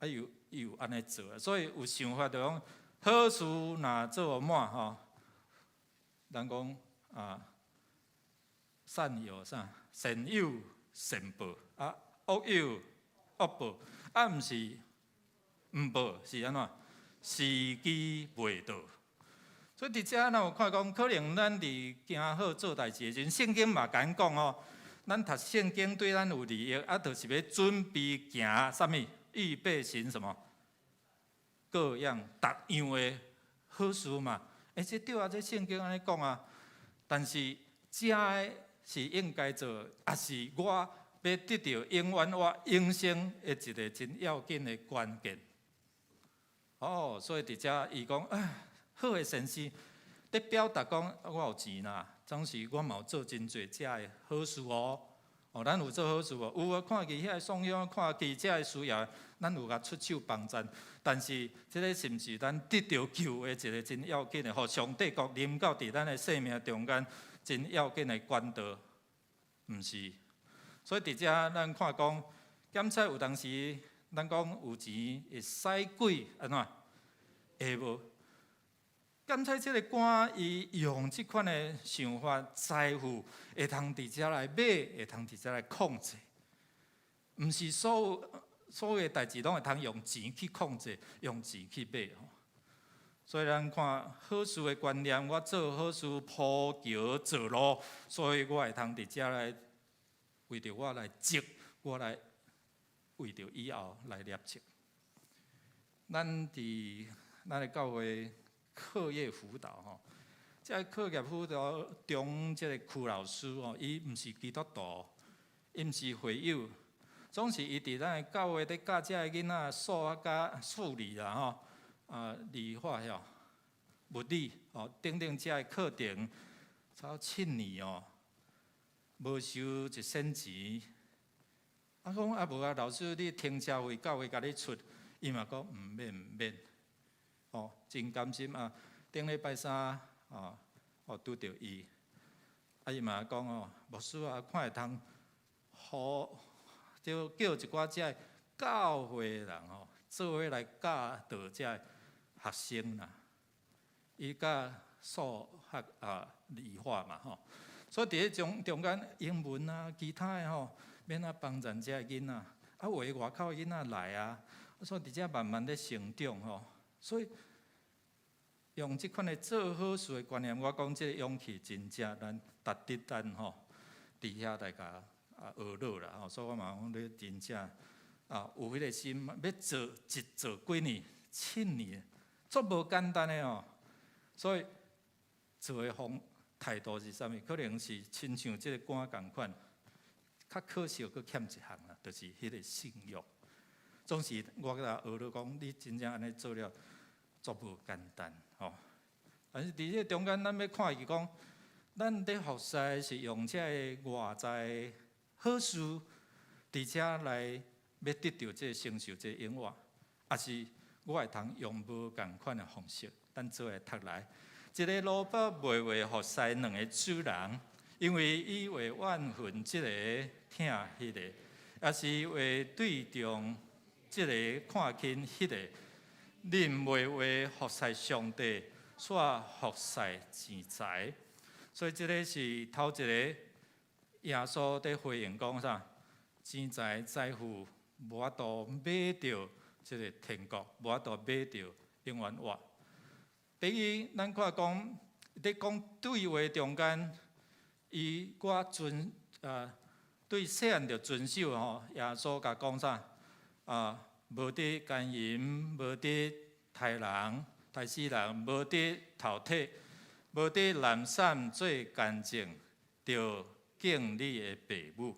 又安尼做，所以有想法就讲好事若做满吼，人讲善有啥？善有善报，恶有恶报，毋是毋报，是安怎？时机未到。所以伫遮咱有看讲，可能咱伫行好做代志的时阵，圣经嘛甲咱讲哦。咱读圣经对咱有利益，就是要准备行啥物，预备行什么各样逐样的好事嘛。这对啊，这圣经安尼讲啊。但是这是应该做，也是我要得到永远活永生的一个真要紧的关键。所以伫遮伊讲，好的先生，伫表达讲我有钱啦，总是我嘛有做真侪遮的好事哦。咱有做好事哦，有啊，看见遐个送养，看见遮个需要，咱有甲出手帮赞。但是，这个是毋是咱得到救的一个真要紧的，互上帝国临到伫咱的生命中间真要紧的管道？毋是。所以伫遮咱看讲，检测有当时咱讲有钱会使鬼安怎？会无？检测即个官伊用即款的想法，财富会通伫遮来买，会通伫遮来控制，毋是所有代志拢会通用钱去控制，用钱去买吼。所以咱看好事的观念，我做好事铺桥造路，所以我会通伫遮来为着我来积，我来为着以后来立积。咱伫咱的教会课业辅导吼，即个课业辅导中，即个区老师吼，伊毋是基督徒，伊毋是会友，总是伊伫咱的教会伫教即个囡仔数学甲数理啦吼，理化吼、物理吼，等等遮个课程，超7年哦，无收1仙钱。讲无老师你停车费教会甲你出，伊嘛讲毋免。真甘心啊！顶礼拜三拄着伊，伊嘛讲牧师啊，看会通，就叫一寡遮教会的人做伙来教导遮学生啦。伊教数学理化嘛所以伫迄中间英文啊，其他的免帮助遮囡仔，为外口囡仔来啊，所以伫遮慢慢咧成长所以用即款的做好事的观念，我讲即个勇气真正咱值得咱伫遐大家学乐啦所以我嘛讲你真正有迄个心，要做几年、7年，足无简单的所以做的态度是啥物？可能是亲像即个官共款，较可惜佫欠一项啦，就是迄个信用。总是我甲学了讲，你真正安尼做了，足无简单但是伫这中间，咱要看伊讲，咱伫服侍是用这个外在好事，伫遮来要得到这个成就、这个永远，还是我会通用无共款的方式，咱做下读来。一个萝卜袂为服侍2个主人，因为伊为怨恨即个疼迄个，也是为对中即个看轻迄个，恁袂为服侍上帝。煞服侍钱财，所以这个是头一个耶稣在回应讲啥？钱财财富无法度买到这个天国，无法度买到永远活。第一，咱看讲，伫讲对话中间，我对细汉着遵守耶稣甲讲啥？无得奸淫，无得杀人。杀死人，无得偷窃，无得懒散做干净，着敬你的父母。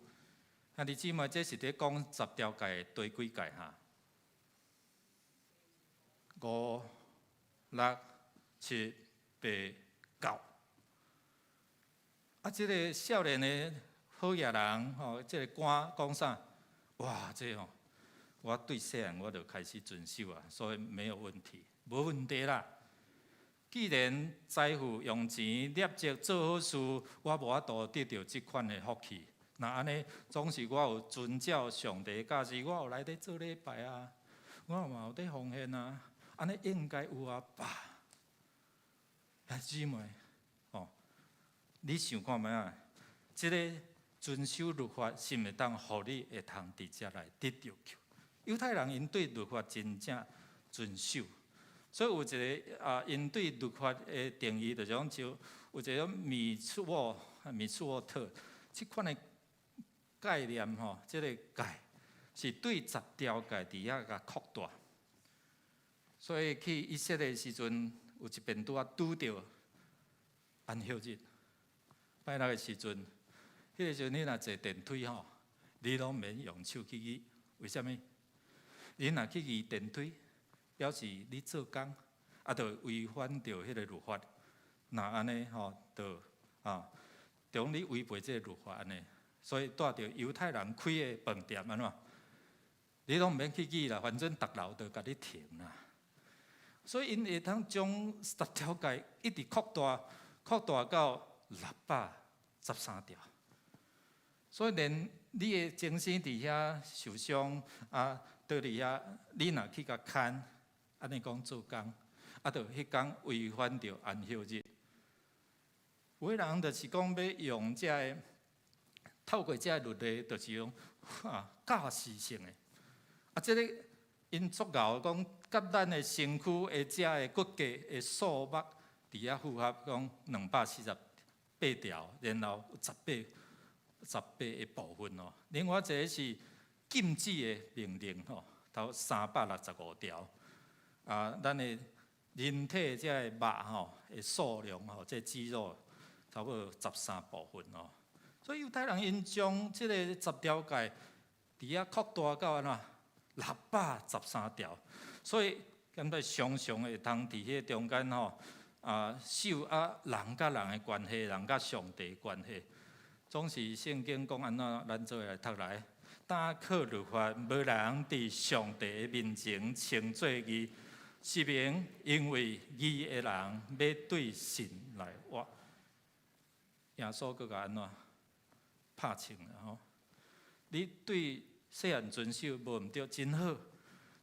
兄弟姊妹，这是伫讲10条戒第几戒哈？5、6、7、8、9。这个少年的好野人这个官讲啥？哇，这我对细汉我就开始遵守啊，所以没有问题。无问题啦。既然财富用钱立即做好事，我无法度得到即款的福气。那安尼总是我有遵照上帝的教示，我有来伫做礼拜啊，我嘛有伫奉献啊，安尼应该有啊吧？姊妹，你想看觅啊？即个遵守律法是毋是当互你会通伫遮来得到救？犹太人因对律法真正遵守。所以有一个因对律法的定义，就是讲就有一个米茨沃特即款的概念即个戒是对10条戒伫遐甲扩大。所以去以色列时阵，有一遍拄着安息日，拜六的时阵，迄个时阵你若坐电梯你拢免用手去议。为什么？你若去议电梯，表示你做工，就违反着迄个律法。那安尼就当你违背这个律法安尼，所以带着犹太人开的饭店安怎？你拢毋免去议啦，反正逐楼都甲你停啦。所以因会通将10条戒一直扩大到613条。所以连你的精神伫遐受伤倒伫遐，你若去甲牵，安尼讲做工，就迄天违反着安息日。有的人就是讲要用透过这律例，就是用教示性的。这个因作熬讲，甲咱的身躯的这的骨骼的数目，伫遐符合讲248条，然后有18个部分哦。另外一个是禁止的命令头365条。咱的人体这个肉的数量这肌肉差不多13部分哦。所以犹太人因将这个10条戒伫遐扩大到安怎613条，所以现在常常会通伫迄中间守人甲人的关系，人甲上帝的关系。总是圣经讲安怎，咱做来读来。单靠律法，无人伫上帝的面前称作义，是明因为义的人要对神来活。耶稣佫甲安怎拍清了你对细汉遵守无毋对，真好，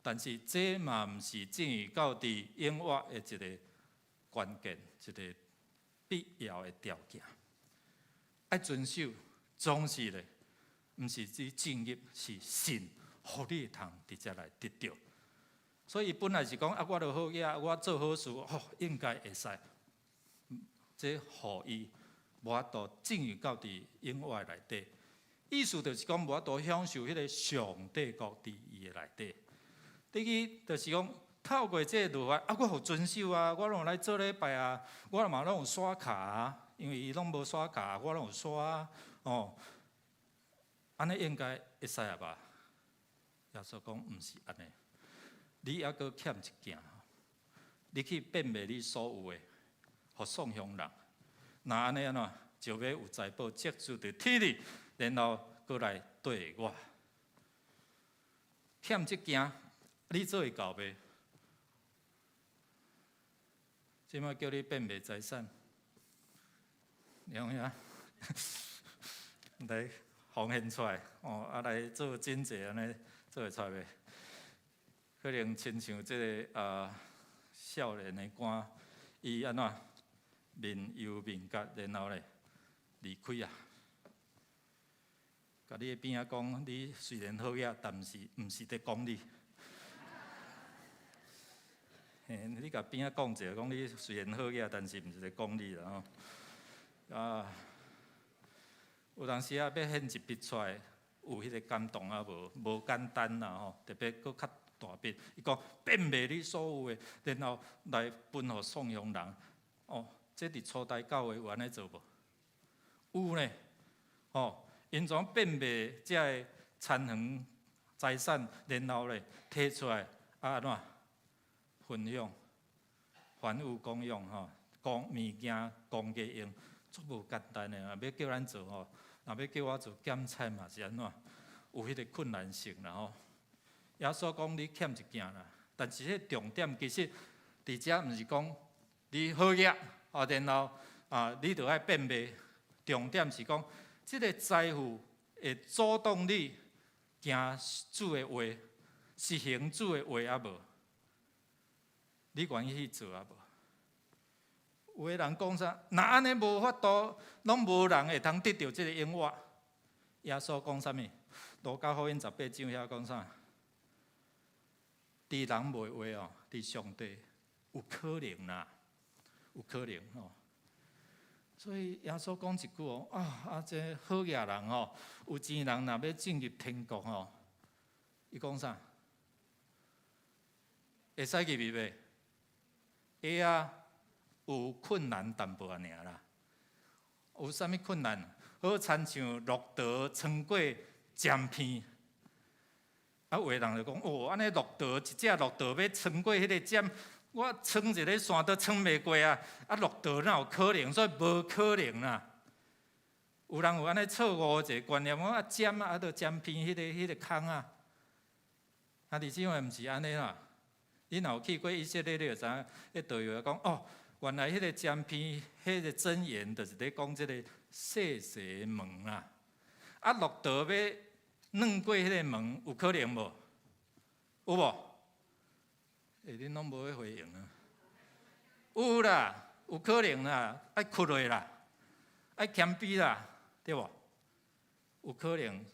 但是这嘛毋是正义到底永活的一个关键，一个必要的条件。爱遵守，总是咧，毋是指正义，是神，互你通直接来得到。所以本来是讲我就好嘢，我做好事，应该会使。这互伊无法度正义到底永活内底。意思就是讲，无法度享受迄个上帝国伫伊的内底。第二，就是讲透过这个律法，我有遵守我拢来做礼拜我嘛拢有刷卡因为伊拢无刷卡，我拢有刷安尼应该会使吧？耶稣讲毋是安尼，你还阁欠一件，你去变卖你所有的，互送乡人。那安尼就要有财宝积聚伫天里。然后过来对我，欠这件，你做会到袂？即摆叫你变卖财产，用呀，来奉献出来，来做真济安尼做会出袂？可能亲像这个少年的官，伊安怎面忧面结，然后咧离开甲你边仔讲，你虽然好嘢，但毋是伫讲你。你甲边仔讲者，讲你虽然好嘢，但是毋是伫讲你啦有当时要献一笔出来，有迄个感动无简单啦特别佫较大笔。伊讲变卖你所有的，然后来分互送乡人。这伫初代教会有安尼做无？有呢，因怎变卖这个残垣财产，然后咧摕出来安怎分享、凡有公用讲物件公家用，足无简单的要叫咱做若要叫我做检菜嘛是安怎？有迄个困难性啦耶稣讲你欠一件啦，但是迄重点其实伫遮毋是讲你好嘢然后你就爱变卖，重点是讲。这个财富会阻挡你行主的话，实行主的话无？你愿意去做无？有的人讲啥？那安尼无法度，拢无人会通得到这个永活。耶稣讲啥物？路加福音18章遐讲啥？伫人袂话伫上帝有可能啦，有可能所以耶稣讲一句这好嘢人有钱人若要进入天国伊讲啥？会使入去袂？会有困难淡薄尔啦。有啥物困难？好亲像骆驼穿过尖片。啊，有个人就讲，哦，安尼骆驼一只骆驼要穿过迄个尖，我穿一个山都穿袂过啊！啊，骆驼哪有可能？所以无可能啦。有人有安尼错误一个观念，讲啊尖啊，就尖片迄个空啊。啊，而且话毋是安尼啦。你若有去过以色列，你就知影，迄导游讲，哦，原来迄个尖片，迄个箴言，就是咧讲即个细细门啦。啊，骆驼要软过迄个门，有可能无？有无？恁拢无咧回应啊？有啦，有可能啦，爱屈落啦，爱谦卑啦，对无？有可能。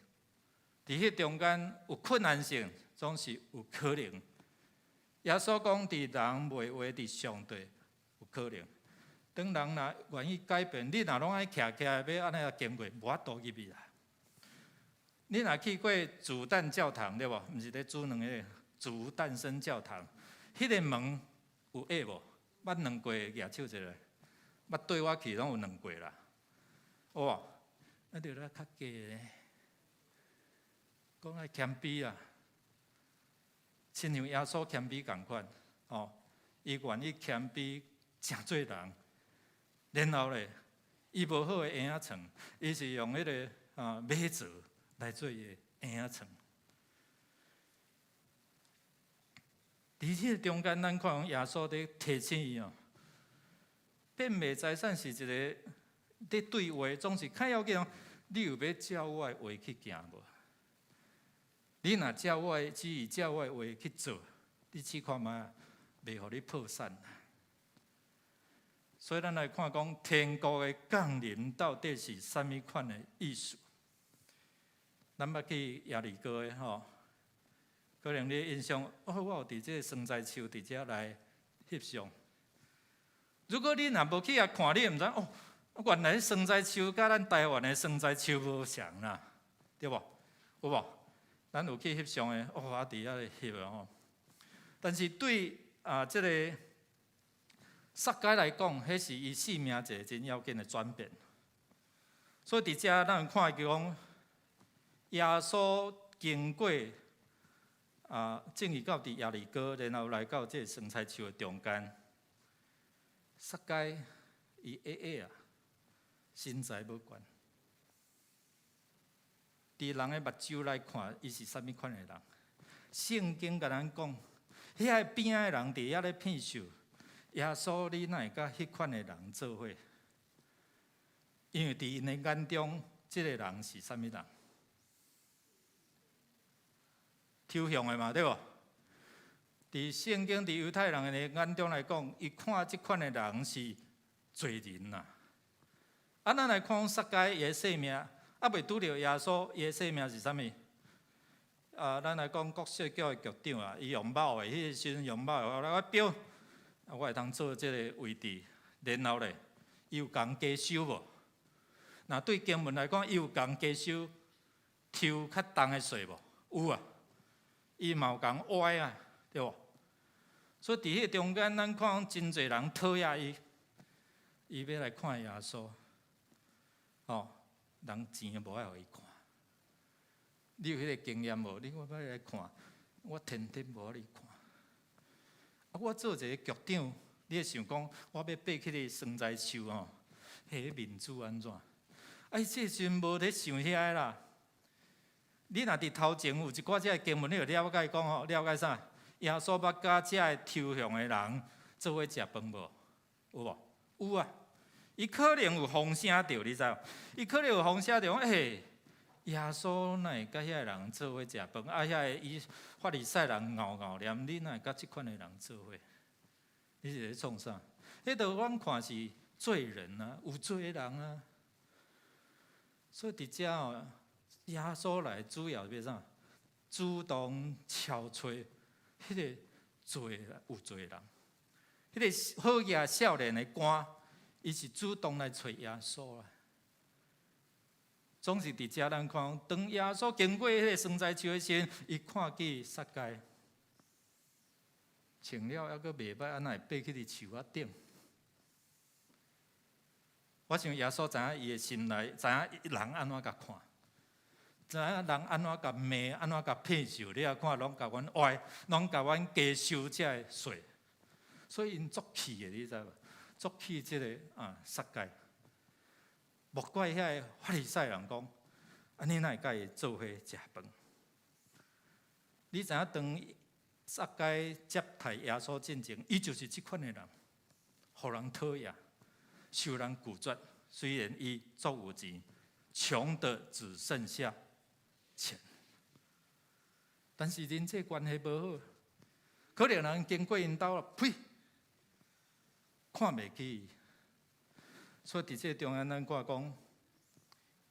伫迄中间有困难性，总是有可能。耶稣讲，伫人袂话，伫上帝有可能。当人若愿意改变，你若拢爱徛起来要安尼经过，无法度入去啦。你若去过主诞教堂对无？毋是咧主两个主诞生教堂，迄个门有压无？捌两过举手一下，捌对我去拢有两过啦。有无？那就咧较假咧，讲爱谦卑啦。亲像耶稣谦卑共款，哦，伊愿意谦卑，诚做人。然后咧，伊无好的婴仔床，伊是用迄个马槽来做伊的婴仔床。伫迄个中间，咱看耶稣伫提醒伊哦，变卖财产是一个伫对话，总是较要紧。你有要照我的话去行无？你若照我的旨意，照我的话去做，你试看觅，袂互你破产。所以咱来看讲，天国的降临到底是啥物款的意思？咱捌去耶利哥的吼，可能你印象，我有伫这个生菜树伫遮来翕相。如果你若无去遐看，你毋知哦，原来生菜树甲咱台湾的生菜树无相啦，对无？有无？咱有去翕相的，哦，啊伫遐翕啊吼。但是对这个撒该来讲，迄是伊生命一个真要紧的转变。所以伫遮咱有看讲，耶稣经过正义到伫耶利哥，然后来到这个生菜树的中间，撒该伊矮啊，身材无悬。伫人的目睭来看，伊是啥物款的人？圣经甲咱讲，遐边仔的人伫遐咧骗受，耶稣你哪会甲迄款的人做伙？因为伫因的眼中，即个人是啥物人？抽象的嘛，对无？伫圣经伫犹太人的眼中来讲，伊看即款的人是罪人呐。咱来看撒该伊的性命。未拄着耶稣，伊的性命是啥物？咱来讲国税局的局长啊，伊用某的，迄个时阵用某的，我标，我会通做即个位置。然后咧，伊有共加收无？那对经文来讲，伊有共加收抽较重的税无？有啊，伊嘛有共歪啊，对无？所以伫迄中间，咱看真侪人讨厌伊，伊要来看耶稣，哦。人钱无爱互伊看，你有迄个经验无？你我要来看，我天天无你看。我做一个局长，你会想讲，我要爬去个生菜树吼，迄面子安怎？这时阵无咧想遐啦。你若伫头前有一寡遮经文，你就了解讲吼，了解啥？耶稣捌甲遮个抽象的人做伙食饭无？有无？有啊。伊可能有风声着，你知无？伊可能有风声着讲，耶稣哪会甲遐人做伙食饭？遐伊法利赛人拗念，你哪会甲即款的人做伙？你是咧创啥？迄度阮看是罪人啊，有罪的人啊。所以伫遮吼，耶稣来主要要啥？主动敲吹迄个有罪人，迄个好野少年的官。伊是主动来找耶稣啦，总是伫遮咱看，当耶稣经过迄个生菜树的时阵，伊看见撒该穿了还阁袂歹，安那会爬去伫树仔顶？我想耶稣知影伊的心内，知影人安怎甲看，知影人安怎甲骂，安怎甲骗受，你也看，拢甲阮歪，拢甲阮加收这个税，所以因足气的，你知无？足气即个撒该，莫怪遐个法利赛人讲，安尼哪会甲伊做伙食饭？你知影当撒该接待耶稣进前，伊就是即款的人，互人讨厌，受人拒绝。虽然伊足有钱，穷的只剩下钱，但是人际关系无好，可能人经过因兜，呸，看袂起伊。所以伫这中间，咱看讲，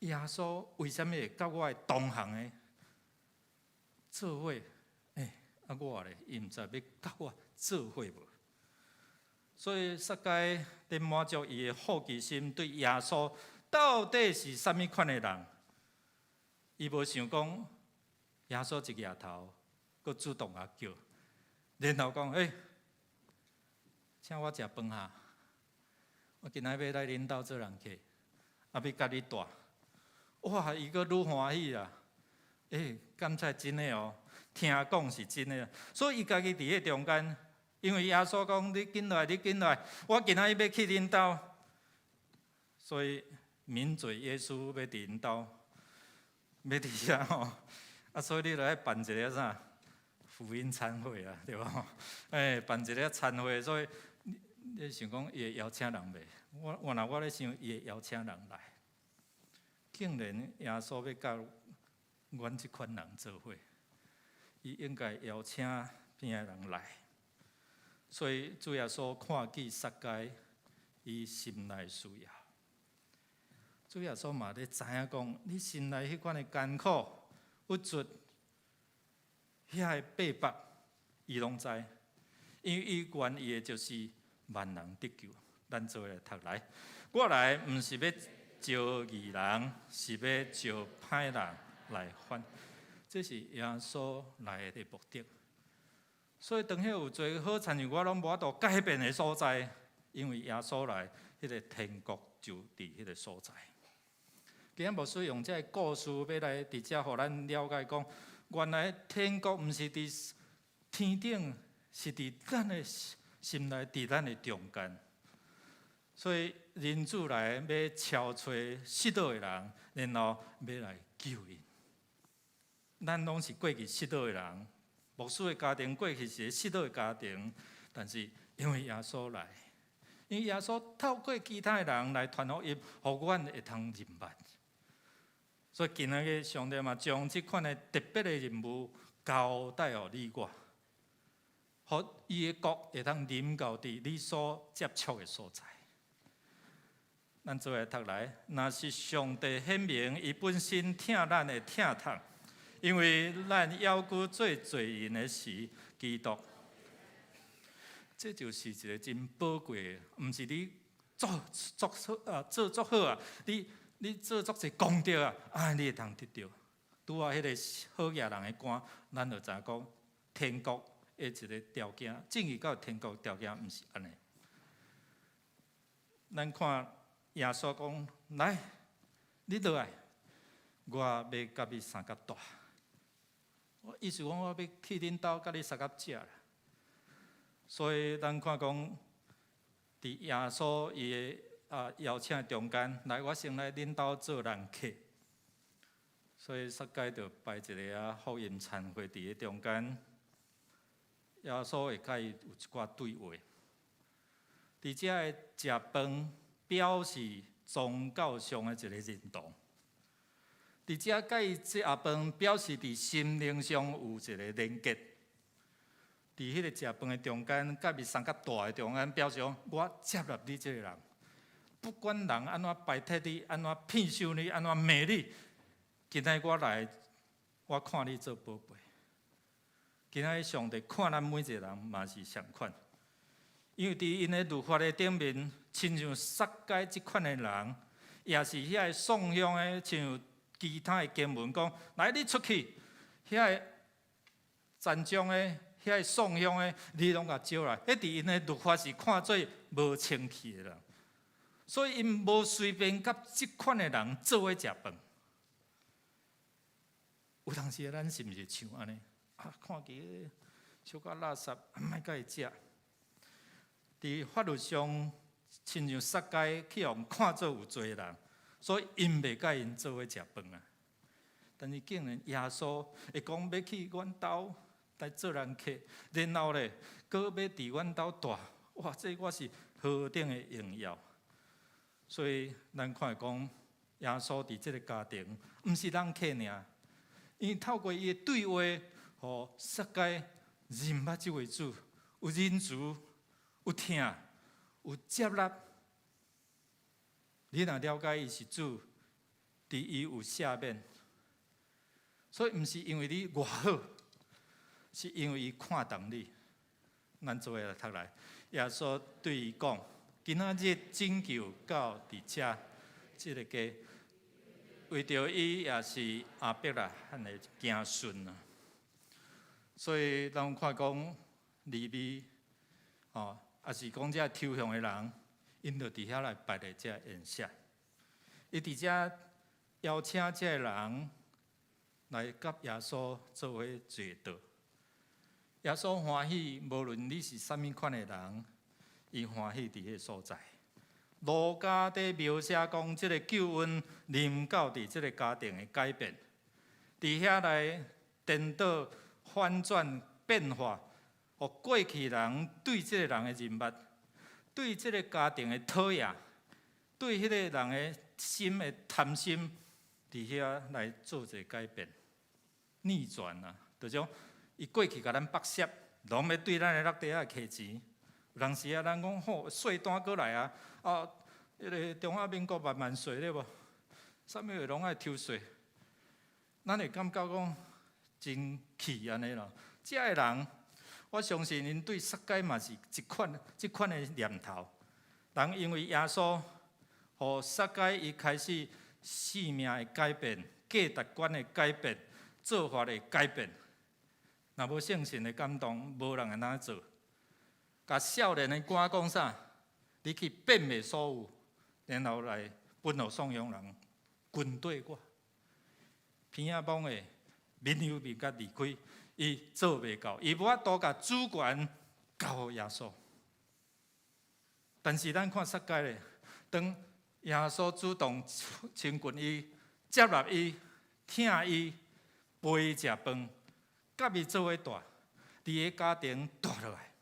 耶稣为什么会甲我的同行的做伙？我咧，伊毋知要甲我做伙无？所以撒该伫满足伊的好奇心，对耶稣到底是啥物款的人？伊无想讲耶稣一举头，佮主动叫，然后讲请我食饭哈，我今仔要来恁兜做人客，要甲你住。哇，伊佮愈欢喜啦！敢才真的哦，听讲是真的。所以伊家己伫迄中间，因为耶稣讲你紧来，你紧来，我今仔要去恁兜，所以抿嘴耶稣要伫恁兜，要伫遐吼。所以你就爱办一个啥福音餐会啊，对吧？办一个餐会，所以你想讲伊会邀请人袂？我咧想，伊会邀请人来。竟然耶稣要甲阮即款人做伙，伊应该邀请边个人来。所以主耶稣看见撒该伊心内需要，主耶稣嘛咧知影讲，你心内迄款的艰苦、不足、遐个逼迫，伊拢知，因为伊愿意的就是万人得救。咱做来读来，我来毋是要招义人，是要招歹人来反。这是耶稣来的目的。所以当遐有做好亲像我拢无法度改变的所在，因为耶稣来，迄个天国就伫迄个所在。今日无需用这个故事要来伫遮，互咱了解讲，原来天国毋是伫天顶，是伫咱的心内，伫咱的中间。所以人主来要敲吹失倒的人，然后要来救因。咱拢是过去失倒的人，牧师的家庭过去是失倒的家庭，但是因为耶稣来，因为耶稣透过其他的人来传福音，互阮会通认捌。所以今日上帝嘛，将这款的特别的任务交代予你我，互伊的国会通临到伫你所接触的所在。咱做来读来，若是上帝显明伊本身疼咱的疼痛，因为咱要求做罪人的时，基督，这就是一个真宝贵的，毋是你做足好啊，你做足侪功德啊，你会通得到。拄啊，迄个好野人的歌，咱就知影讲天国的一个条件，进入到天国条件，毋是安尼。咱看。耶稣讲：“来，你倒来，我要甲你三甲大。我意思讲，我要去恁兜甲你三甲食啦。所以咱看讲，伫耶稣伊的邀请中间，来，我先来恁兜做人客。所以撒该就摆一个福音餐会伫个中间，耶稣会甲伊有一寡对话。伫遮的食饭。”表示宗教上的一个认同，伫遮甲伊食饭，表示伫心灵上有一个连结。伫迄个食饭的中间，甲伊三甲大的中间，表示讲我接纳你这个人，不管人安怎排斥你，安怎骗收你，安怎骂你，今仔我来，我看你做宝贝。今仔上帝看咱每一个人嘛是相款。因为伫因的律法的顶面，亲像撒该即款的人，也是遐个送香的，亲像其他的经文讲，来你出去，遐个赞章的、遐个送香的，你拢甲招来。迄伫因的律法是看做无清气的人，所以因无随便甲即款的人做伙食饭。有当时咱是毋是像安尼看起小可垃圾，莫甲伊食。伫法律上，亲像撒该去互看做有罪的人，所以因袂甲因做伙食饭啊。但是竟然耶稣会讲要去阮兜来做人客，然后咧，搁要伫阮兜住，哇！这我是何等的荣耀！所以咱看会讲，耶稣伫即个家庭，毋是人客尔，因为透过伊的对话，互撒该认捌即位主，有忍慈，有听，有接纳。你若了解伊是主，伫伊有赦免。所以，毋是因为你外好，是因为伊看重你。咱做来读来，耶稣对伊讲：今仔日拯救到伫遮，即个家，为着伊也是阿伯啦，汉的行顺啊。所以，咱看讲利未，也是讲遮抽象的人，因着伫遐来摆咧遮宴席，伊伫遮邀请遮个人。来甲耶稣做伙坐道，耶稣欢喜，无论你是啥物款的人，伊欢喜伫迄所在。路加伫描写讲，即个救恩临到伫即个家庭的改变，伫遐来颠倒、反转、变化，互过去人对即个人的认捌，对即个家庭的讨厌，对迄个人的心的贪心。伫遐来做一个改变，逆转啊！就种伊过去甲咱剥削，拢要对咱的落地仔摕钱。有当时啊，咱讲好税单过来啊，迄个中华民国万税咧无？啥物话拢爱抽税，咱会感觉讲真气安尼咯。遮个人，我相信因对撒该嘛是即款的念头。人因为耶稣，互撒该伊开始。生命的改变，价值观的改变，做法的改变。若无圣神的感动，无人会安尼做。甲少年的官讲啥？你去变卖所有，然后来分互送养人。军队我，偏仔帮的民由民甲离开，伊做袂到，伊无法度甲主权交予耶稣。但是咱看撒该咧，当。耶稣主动亲近伊，接纳伊，听伊，陪伊食饭，甲伊做伙住，伫个家庭住落来。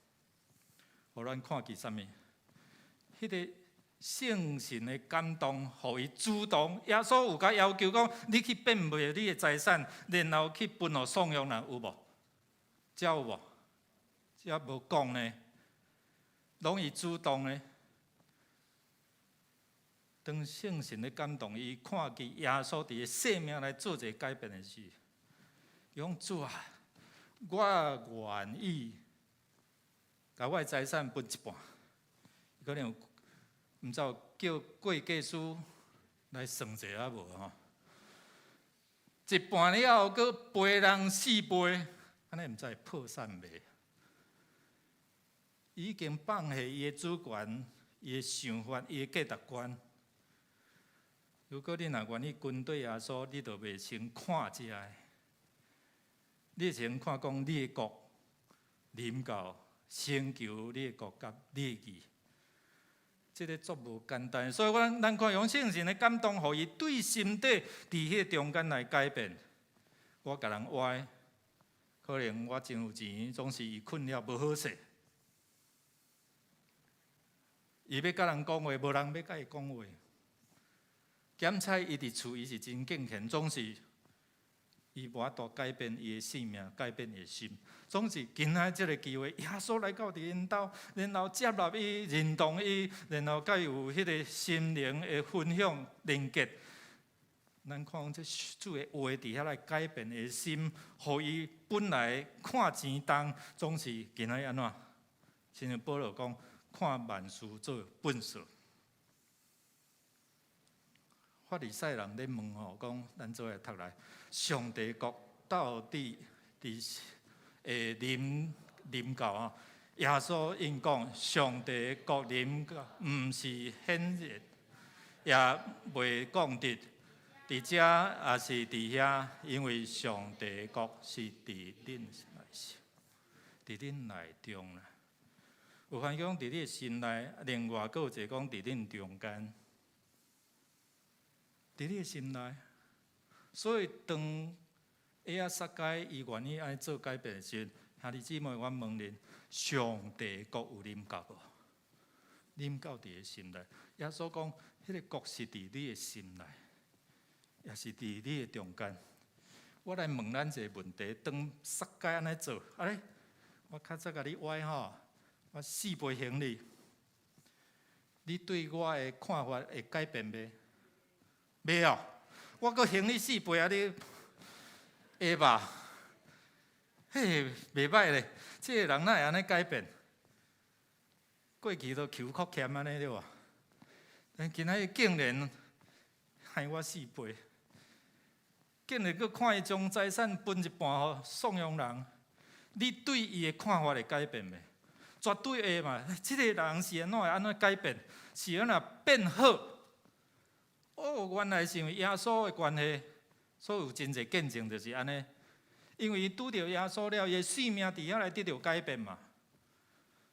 互咱看见啥物？迄个圣神的感动，互伊主动。耶稣有甲要求讲，你去变卖你的财产，然后去分互送养人，有无？这有无？这无讲呢，拢伊主动呢。当圣神的感动，伊看见耶稣伫个生命来做一个改变的时，伊讲主啊，我愿意甲我的财产分一半。可能毋知有叫会计师来算一下无吼？一半了后，搁赔人4倍，安尼毋知会破产袂？已经放下伊的主权、伊的想法、伊的价值观。如果你若愿意跟对耶稣，你就袂先看这个，你先看讲你的国临到，成就你的国甲你的义，这个足无简单。所以咱看用圣神的感动，互伊对心底伫迄个中间来改变。我甲人歪，可能我真有钱，总是伊困了无好势。伊要甲人讲话，无人要甲伊讲话。检查伊伫厝，伊是真敬虔，总是伊无法度改变伊的性命，改变伊的心。总是今仔即个机会，耶稣来到伫因兜，然后接纳伊、认同伊，然后甲伊有迄个心灵的分享连结。咱看这主的话伫遐来改变伊的心，互伊本来看钱重，总是今仔安怎？亲像保罗讲，看万事做本事。法利赛人咧问吼，讲咱做来读来，上帝国到底会临到啊？耶稣因讲，上帝国临到，毋是显热，也袂降低，伫遮也是伫遐，因为上帝国是伫恁内心，伫恁内中啦。有番讲伫你的心内，另外佫有一个讲伫恁中间，伫你的心内。所以当耶亚撒该伊愿意爱做改变的时候，兄弟姊妹，我问恁：上帝国有啉到无？啉到伫个心内。耶稣讲，迄个国是伫你的心内，也是伫你的中间。我来问咱一个问题：当撒该安尼做，我较早甲你歪吼，我4倍行李，你对我的看法会改变袂？袂哦，我阁行李4倍啊！你会吧？嘿，袂歹咧，这个人哪会安尼改变？过去都求酷欠安尼对吧？但今仔日竟然害我4倍，竟然阁看伊将财产分一半互送养人，你对伊的看法会改变袂？绝对会嘛！这个人是安怎会安怎改变？是安怎变好？哦，原来是因为耶稣的关系，所以有真侪见证就是安尼。因为伊拄着耶稣了，伊的生命伫遐来得到改变嘛。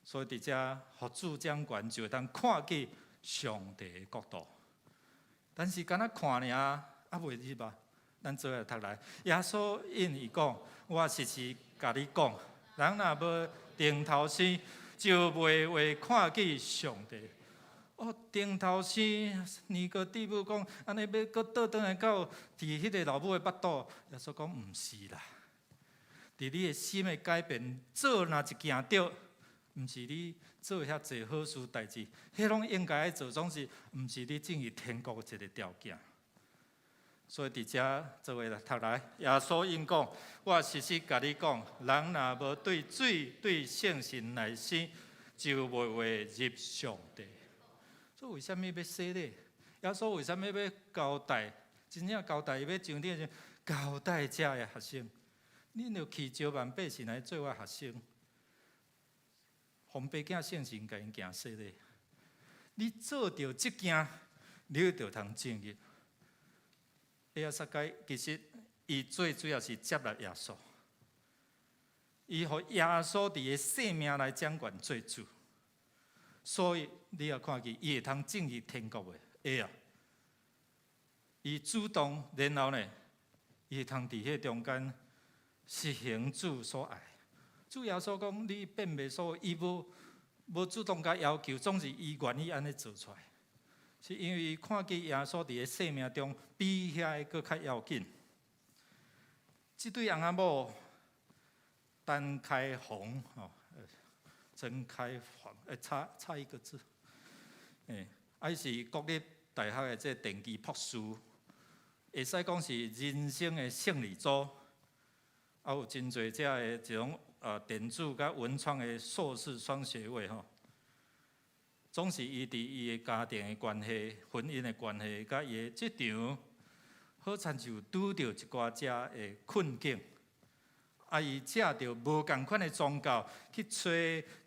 所以伫遮福主掌权就会当看见上帝的国度。但是敢若看尔，啊袂入吧？咱做下读来，耶稣因伊讲：我实实甲你讲，人若无定头生，就袂会看见上帝。哦，定头生，尼哥底母讲，安尼要搁倒转来到伫迄个老母的腹肚。耶稣讲毋是啦，伫你的心的改变，做若一件对，毋是你做遐济好事代志，迄拢应该爱做，总是毋是你进入天国的一个条件。所以伫遮做下读来，耶稣因讲：我实实甲你讲，人若无对水、对圣神来生，就袂会入上帝。所以为什么要洗礼？耶稣为什么要交代？真正交代伊要上帝交代遮的学生，恁着去招万百姓来做我学生。奉爸囝圣神甲因行洗礼，你做着即件，你就通进入。耶亚撒该其实伊最主要是接纳耶稣，伊互耶稣伫个生命来掌权做主。所以你也看见，伊会通进入天国的，会啊。伊主动，然后呢，伊会通伫迄中间实行主所爱。主耶稣讲，你变袂所，伊无主动甲要求，总是伊愿意安尼做出来，是因为伊看见耶稣伫个生命中比遐个搁较要紧。即对翁仔某单开红吼。真开放，差一个字，还是国立大学的这电机博士，会使讲是人生的胜利组，还有真侪这的一种电子甲文创的硕士双学位吼，总是伊伫伊的家庭的关系、婚姻的关系，甲伊的职场，好亲像拄着一寡遮的困境。伊借着无共款的宗教去找、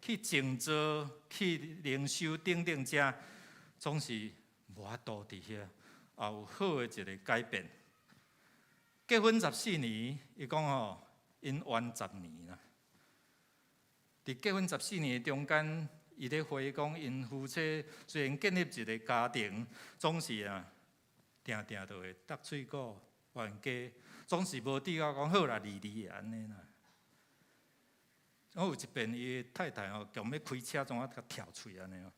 去静坐、去灵修等等遮，总是无法度伫遐，也有好的一个改变。结婚14年，伊讲吼，因完10年啦。伫结婚14年中间，伊咧回忆讲，因夫妻虽然建立一个家庭，总是定定都会搭水果、冤家。总是无抵到讲好啦，离的安尼啦。我有一遍，伊太太吼，强要开车，总啊甲跳喙安尼哦。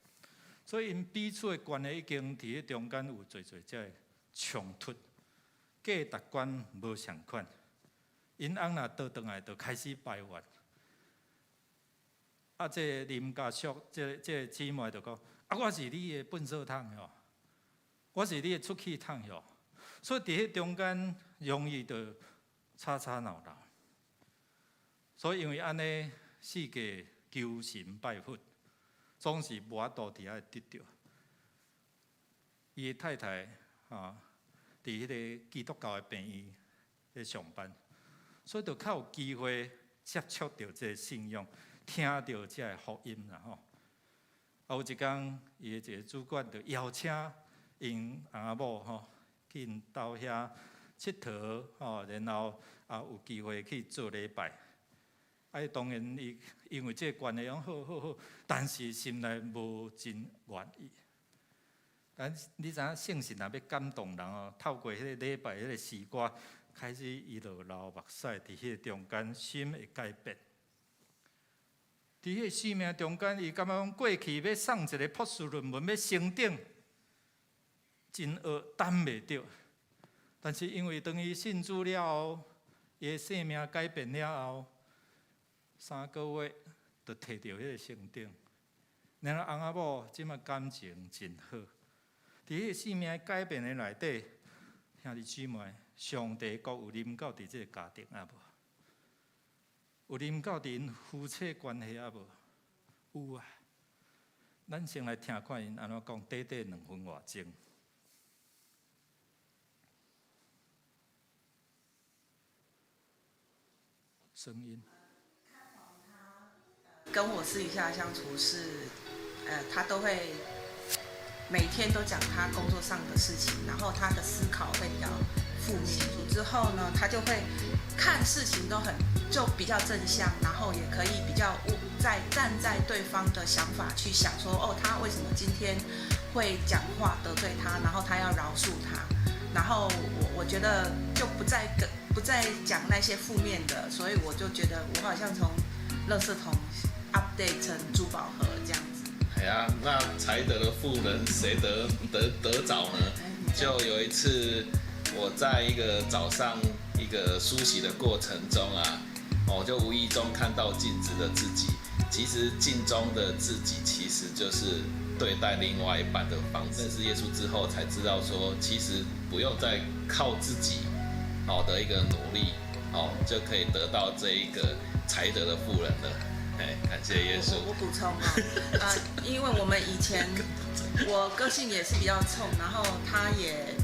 所以因彼此的关系已经伫迄中间有侪遮冲突，价值观无相款。因翁若倒转来，就开始排怨。这林家淑，这姊妹就讲：我是你的粪扫桶吼，我是你的出气筒吼。所以伫迄中间容易就吵吵闹闹，所以因为安尼世界求神拜佛，总是无法度伫遐得到。伊的太太伫迄个基督教的病院咧上班，所以就较有机会接触到这个信仰，听到这个福音啦吼。有一天，伊的一个主管就邀请因翁仔某吼。去因兜遐佚佗吼，然后有机会去做礼拜。当然伊因为这个关系讲好，但是心内无真愿意。但你知影圣神若要感动人哦，透过迄个礼拜迄个诗歌，开始伊就流目屎，伫迄个中间心会改变。伫迄个生命中间，伊感觉讲过去要送一个博士论文要升等，真学担袂着。但是因为当伊信主了后，伊的生命改变了后，3个月就摕到迄个升等。然后翁仔某即马感情真好。伫迄个生命改变的内底，兄弟姊妹，上帝国有临到伫即个家庭啊无？有临到伫因夫妻关系啊无？有啊。咱先来听看因安怎讲，短短2分外钟。声音。跟我私底下相处是，他都会每天都讲他工作上的事情，然后他的思考会比较负面。之后呢，他就会看事情都就比较正向，然后也可以比较站在对方的想法去想说，哦，他为什么今天会讲话得罪他，然后他要饶恕他，然后我觉得就不再讲那些负面的，所以我就觉得我好像从垃圾桶 update 成珠宝盒这样子。哎呀，那才德的妇人谁得早呢？就有一次我在一个早上一个梳洗的过程中啊，就无意中看到镜子的自己。其实镜中的自己其实就是对待另外一半的方式。认识耶稣之后才知道说，其实不用再靠自己的一个努力就可以得到这一个才德的妇人了。感谢耶稣。我补充因为我们以前我个性也是比较冲，然后他也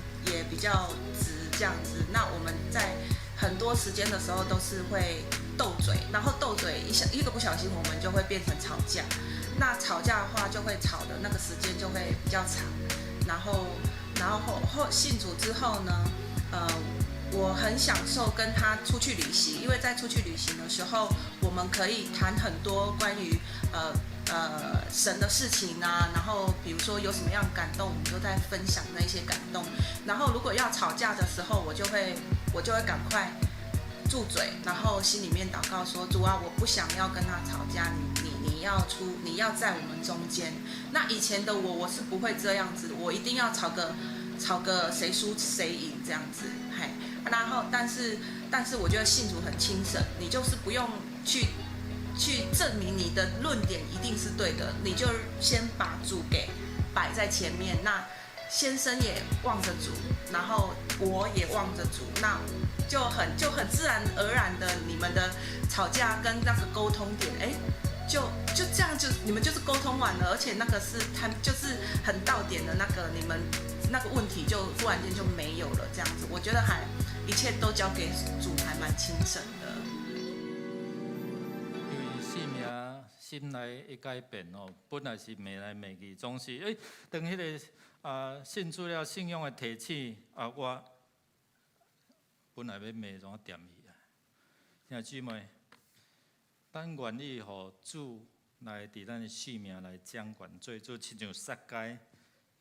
比较直这样子。那我们在很多时间的时候都是会斗嘴，然后斗嘴一个不小心我们就会变成吵架。那吵架的话就会吵的那个时间就会比较长。然后信主之后呢，我很享受跟他出去旅行，因为在出去旅行的时候，我们可以谈很多关于神的事情啊，然后比如说有什么样感动，我们都在分享那些感动。然后如果要吵架的时候，我就会赶快住嘴，然后心里面祷告说：主啊，我不想要跟他吵架，你要在我们中间。那以前的我是不会这样子，我一定要吵个谁输谁赢这样子，然后但是我觉得信主很轻省，你就是不用去证明你的论点一定是对的，你就先把主给摆在前面。那先生也望着主，然后我也望着主，那就很自然而然的，你们的吵架跟那个沟通点，就这样你们就是沟通完了，而且那个是就是很到点的那个你们那个问题就忽然间就没有了，这样子，我觉得一切都交给主，还蛮轻省的。因为生命心内的改变本来是骂来骂去，总是当迄个信主了信仰的提醒我本来要骂怎点去啊？兄弟姊妹，咱愿意互主来伫咱的生命来掌管做主，亲像撒该，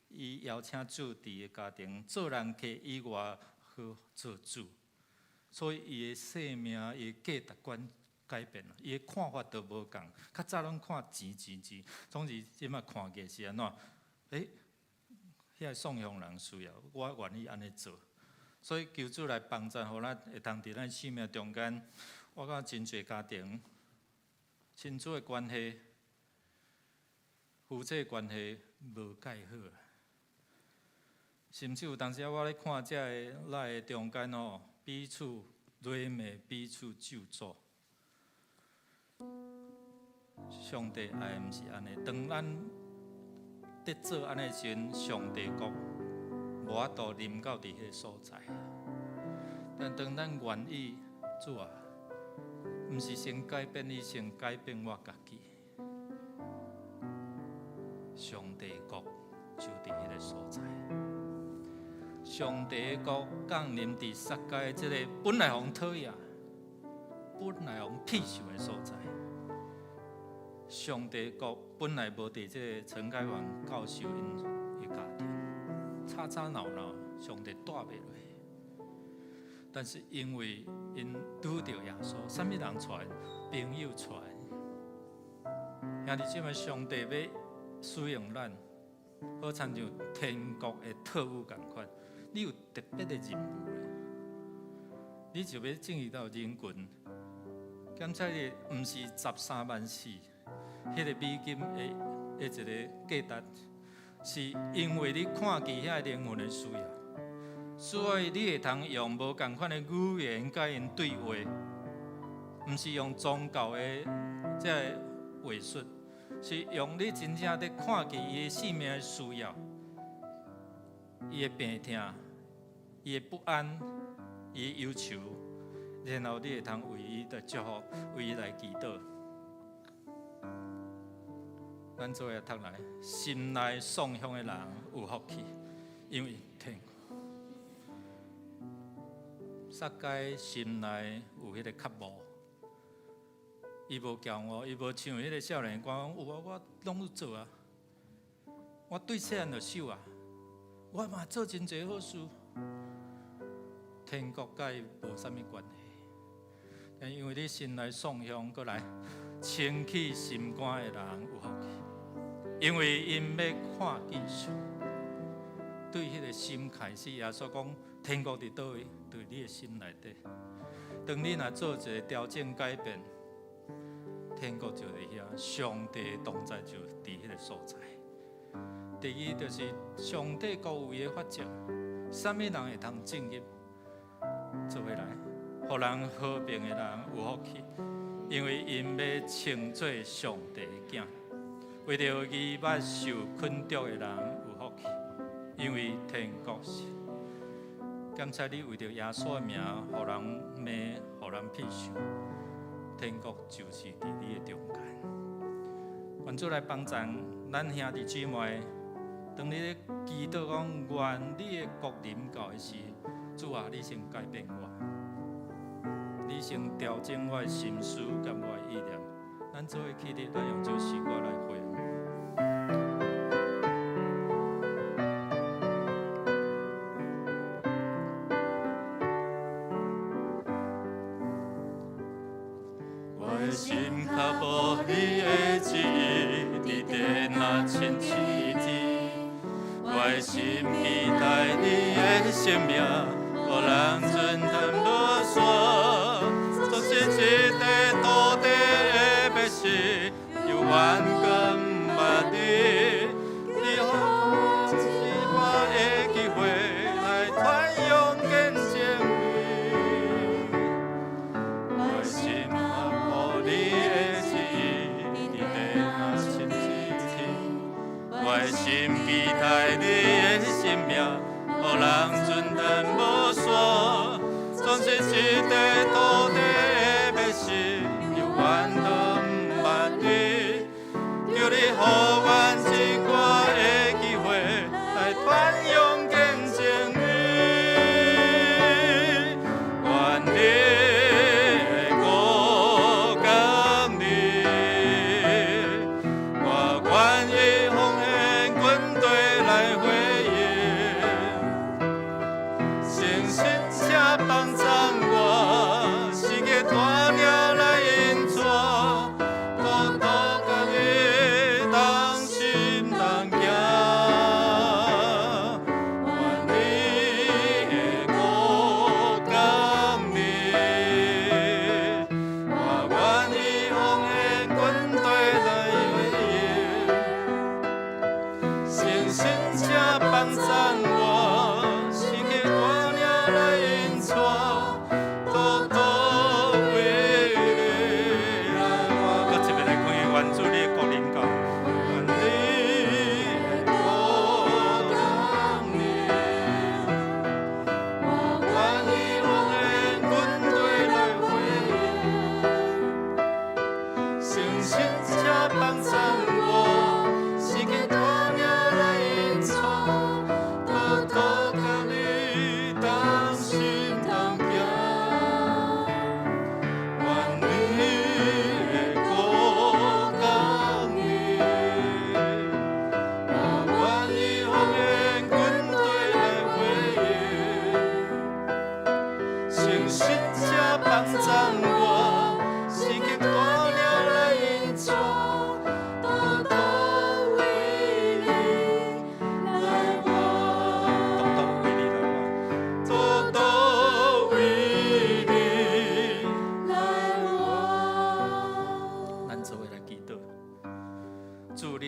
伊邀请主伫个家庭做人客以外好做主，所以伊的生命、伊的价值观改变了，伊的看法都无共。较早拢看钱，总是即摆看价是安怎？遐个送养人需要，我愿意安尼做。所以求主来帮助，互咱会当伫咱生命中间，我感觉真侪家庭亲子的关系、夫妻的关系无介好。甚至有当时我咧看这个咱的中间彼此谄媚、彼此咒诅。上帝爱毋是安尼，当咱得做安尼时阵，上帝国无法度临到伫迄个所在。但当咱愿意，主啊，毋是先改变你，先改变我家己。上帝国就伫迄个所在。上帝的国降临伫撒该这个本来互讨厌、本来互鄙视的所在。上帝的国本来无伫这个陈开王教授因的家庭，吵吵闹闹，上帝带袂落。但是因为因拄着耶稣，啥物人传？朋友传。兄弟姐妹，上帝要使用咱，好亲像天国的特务共款。你有特别的任务咧，你就要进入到人群。检测的毋是13万4，迄个美金的一个价值，是因为你看见遐灵魂的需要，所以你会通用无共款的语言甲因对话，毋是用宗教的这话术，是用你真正在看见伊的生命的需要。伊的病痛，伊的不安，伊的忧愁，然后你会通为伊来祝福，为伊来祈祷。咱做下读来，心内丧向的人有福气，因为天国。撒该心内有迄个渴慕，伊无骄傲，伊无像迄个少年讲，我拢有做啊，我对世人就守啊。我嘛做真侪好事，天国甲伊无啥物关系。但因为你心内丧向，过来清起心肝的人有福气，因为因要看见主。对迄个心开始，耶稣讲天国伫倒位？伫你的心内底。当你若做一个调整改变，天国就伫遐，上帝的同在就伫迄个所在。第二就是上帝国有伊的法则，啥物人会通进入做伙来，互人和平的人有福气，因为因要称作上帝的囝。为着伊捌受困毒的人有福气，因为天国是。感谢你为着耶稣的名，互人骂，互人鄙视，天国就是伫你的中间。愿主来帮助咱兄弟姊妹。当你咧祈祷讲愿你的国临到的时，主啊，你先改变我，你先调整我的心思甲我的意念。咱做伙起立，来用这诗歌来回应。我的心较无你的旨意，你在那亲似地。我的心期待你的生命，无人尊谈无说。总是一块土地的百姓，有缘跟毋捌你。你予我的机会来传扬见证你。我的心较无你的旨意，你在那亲似地。我的心期待你的生命，无人尊谈无说。总是一块土地的百姓，有缘都毋捌你。求你予阮一寡的机会，来传扬见证你。愿你的国降临，我愿意奉献军队来回应。诚心请帮助我。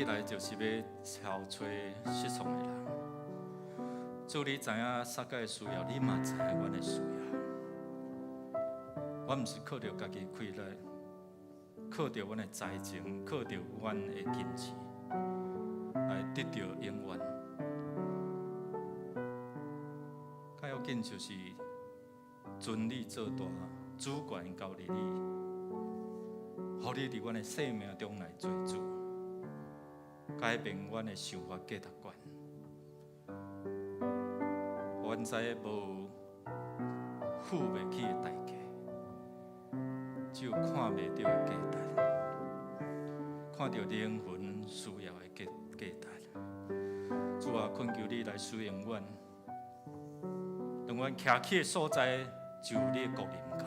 你来就是要超找失丧的人。主，你知影撒该的需要，你嘛知影阮的需要。我毋是靠着家己快乐，靠着阮的才情，靠着阮的金钱来得到永远。较要紧就是尊你做大，主权交伫你，互你伫阮的生命中来做主，改变阮的想法价值观。阮知影无付袂起的代价，只有看袂到的价值，看到灵魂需要的价值。主啊，恳求你来使用阮，当阮徛起的所在就有你的国临到。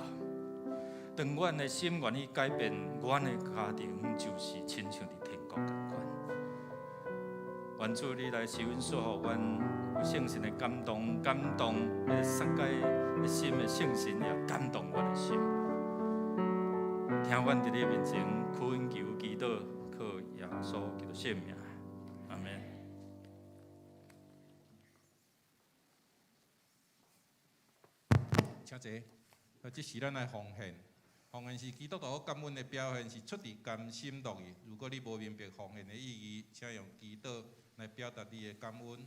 当阮的心愿意改变，阮的家庭就是亲像伫天国同款。愿主你来是阮所予阮有圣神的感动，感动的撒该的心的圣神也感动阮的心。听阮伫你面前恳求祈祷，靠耶稣基督圣名，阿门。请坐。这是咱的奉献，奉献是基督徒感恩的表现，是出自甘心乐意。如果你无明白奉献的意义，请用祈祷来表达你的感恩。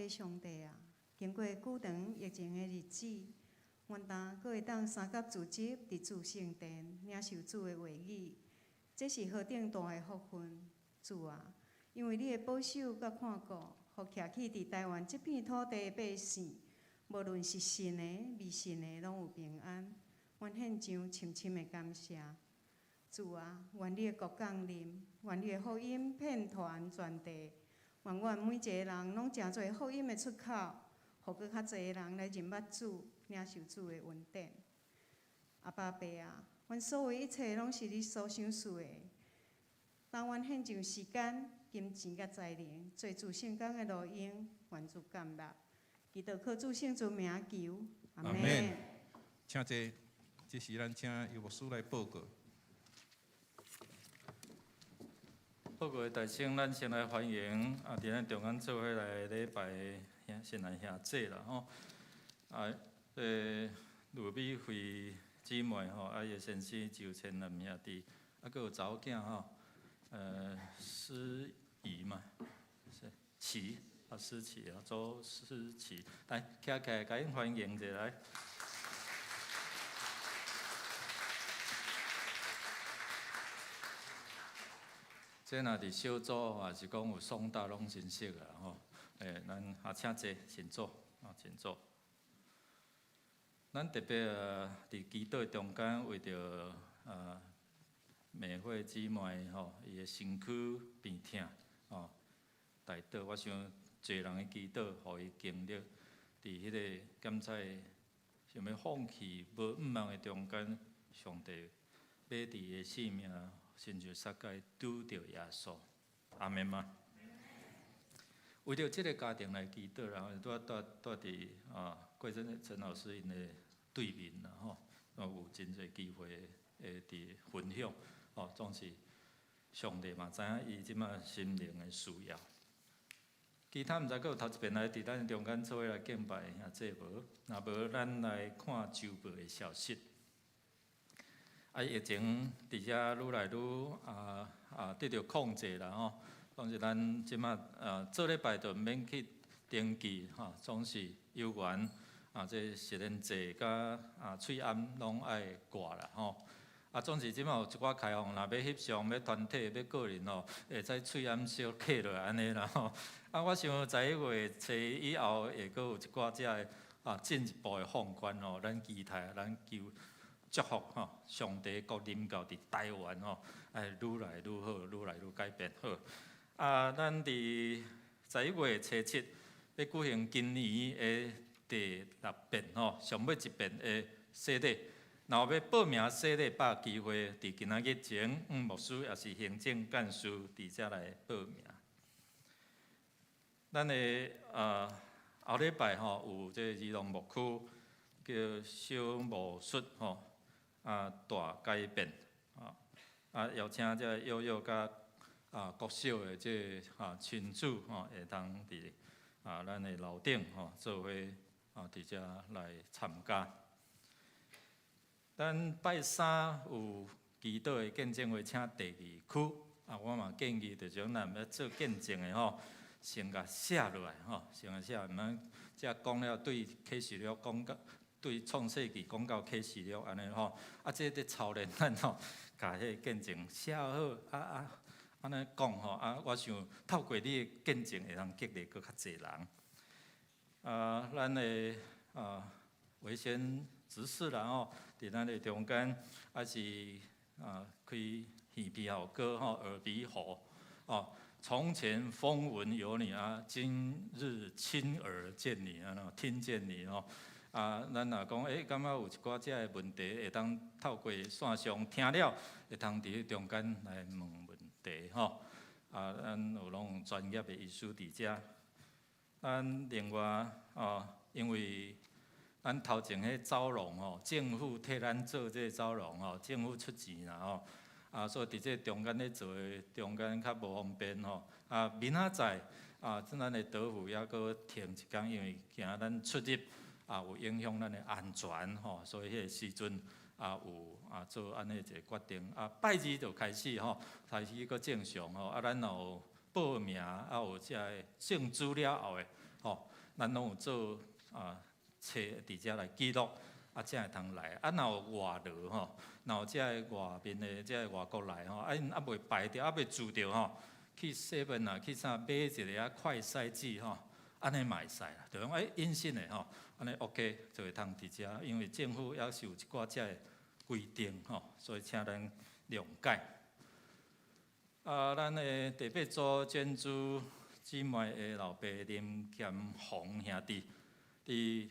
上帝啊，经过久长疫情的日子，阮当阁会当三甲聚集伫主圣殿，领受主的话语，这是何等大的福分！主啊，因为你的保守甲看顾，互徛起伫台湾这片土地的百姓，无论是信的、未信的，拢有平安。阮献上深深的感谢。主啊，愿你的国降临，愿你的福音遍传全地。愿阮每一个人拢成做福音的出口，互搁较侪人来认捌主，领受主的恩典。阿爸爸啊，阮所有一切拢是你所赏赐的。当阮献上时间、金钱甲才能，做主圣工的路用，愿主感谢。祈祷靠主圣尊名求，阿门。请坐，这时咱请由牧师来报告。报告的大圣，咱先来欢迎伫咱中央做伙来礼拜的先来兄姐啦吼。陆美惠姊妹吼，伊个先生周千南兄弟，佫有查某囝吼，思怡嘛，是琪思琪周思琪，来徛起来，甲因欢迎一下来。这若伫小组也是讲有送达拢真熟啦吼。咱也请坐，先坐，先坐。咱特别伫祈祷中间，为着美惠姊妹吼，伊的身躯病痛吼，代祷。我想侪人的祈祷，互伊经历伫迄个检测想要放弃无毋茫的中间，上帝买伫伊的性命，亲像撒该拄着耶稣，阿门吗？为着即个家庭来祈祷，然后住伫桂珍陈老师因的对面啦吼，有真侪机会会伫分享，总是上帝嘛知影伊即马心灵的需要。其他毋知阁有头一遍来伫咱中间做伙来敬拜兄姐无？若无，咱来看周报的消息。疫情伫遮愈来愈得到控制啦吼。当是咱即马做礼拜就毋免去登记总是有缘这实验制甲喙暗拢爱挂啦吼。总是即马有一寡开放，若要翕相、要团体、要个人会使喙暗小刻落来安尼啦吼。我想11月初以后会阁有一寡遮进一步的放宽咱期待，咱求祝福上帝国临到伫台湾愈来愈好，愈来愈改变好。咱伫11月初7要举行今年的第6遍上尾一遍的洗礼。若要报名洗礼，把握机会伫今仔日前，牧师也是行政干事伫遮来报名。咱的后礼拜有这儿童牧区叫小巫术大改变邀请这幼幼甲国小的这亲子会当伫咱的楼顶做伙伫遮来参加。咱拜三有祈祷的见证会，请第2区我嘛建议着种咱要做见证的先甲写落来先甲写，毋通遮讲了对启示录讲到，对创世纪讲到启示录安尼这咧操练咱甲迄个见证写好安尼讲我想透过你的见证会通激励搁较侪人。咱的维先执事啦伫咱的中间还是开耳鼻喉歌耳鼻喉从前风闻有你今日亲耳见你听见你咱若讲感觉有一寡遮的问题，会当透过线上听了，会通伫中间来问问题咱有拢专业的医师伫遮。咱另外因为咱头前迄招农政府替咱做这招农政府出钱啦所以伫这中间咧做的中间较无方便明仔载咱的德府还阁停一天，因为惊咱出入有影响咱的安全所以迄个时阵有做安尼一个决定拜二就开始开始搁正常咱有报名有遮个证资了后的咱拢有做册伫遮来记录才会通来若有外劳若有遮个外面的遮个外国来因未排着未注着去7去啥买一个快筛剂安尼嘛会使啦，就讲阴性的安尼 OK 就会通伫遮，因为政府也是有一寡遮个规定所以请咱谅解。咱的第8组捐助姊妹的老爸林建宏兄弟，伫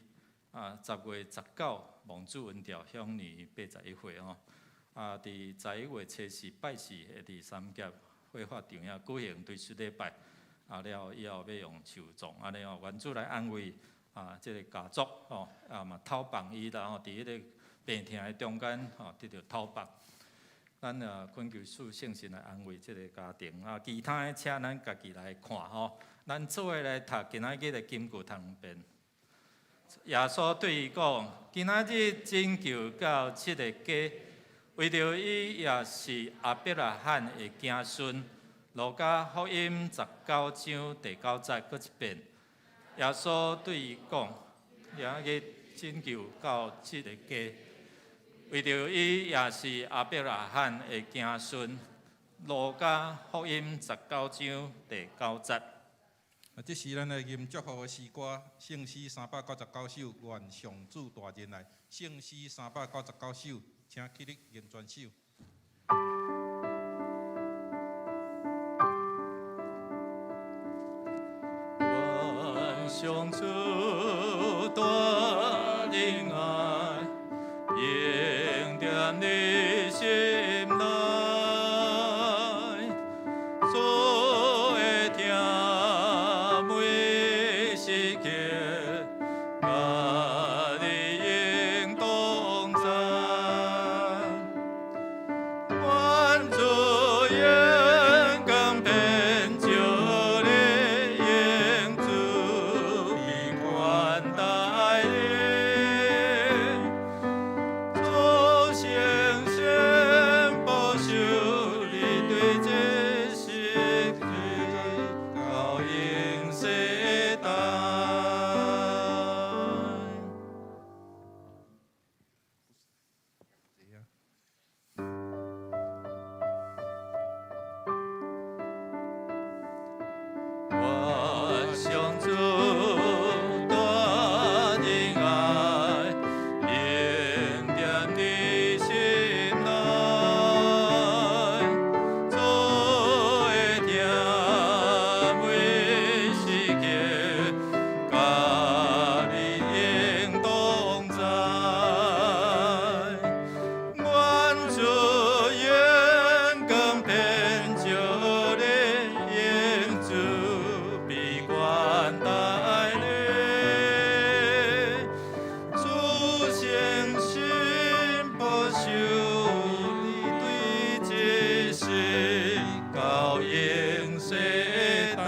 10月19蒙主恩调享年81岁伫11月初4拜四的第3届会法场遐举行对礼拜了以后要用树葬安尼原主来安慰即个家族嘛透放伊啦伫迄个病痛的中间得到透放。咱恳求主圣神来安慰即个家庭其他的请咱家己来看咱做伙来读今仔日的金句通篇。耶稣对伊讲：今仔日拯救到即个家，为着伊也是亚伯拉罕的子孙。路加福音19章第9节搁一遍。耶稣对伊讲：今仔日拯救到即个家。为着伊也是亚伯拉罕的子孙，路加福音19章第9节。这是咱的吟祝福的诗歌，圣诗399首，愿上主大人来。圣诗399首，请起立吟全首。愿上主大人爱，应踮你心内，所会听每时刻，甲你应同在。愿主永光遍照你应主以宽待你，主圣神保守你对这世界到永世代。愿上主大人爱，应踮你心内，主会听每时刻，甲你应同在。愿主永光遍照你应主比宽待你，主圣神保守你对这世到永世代。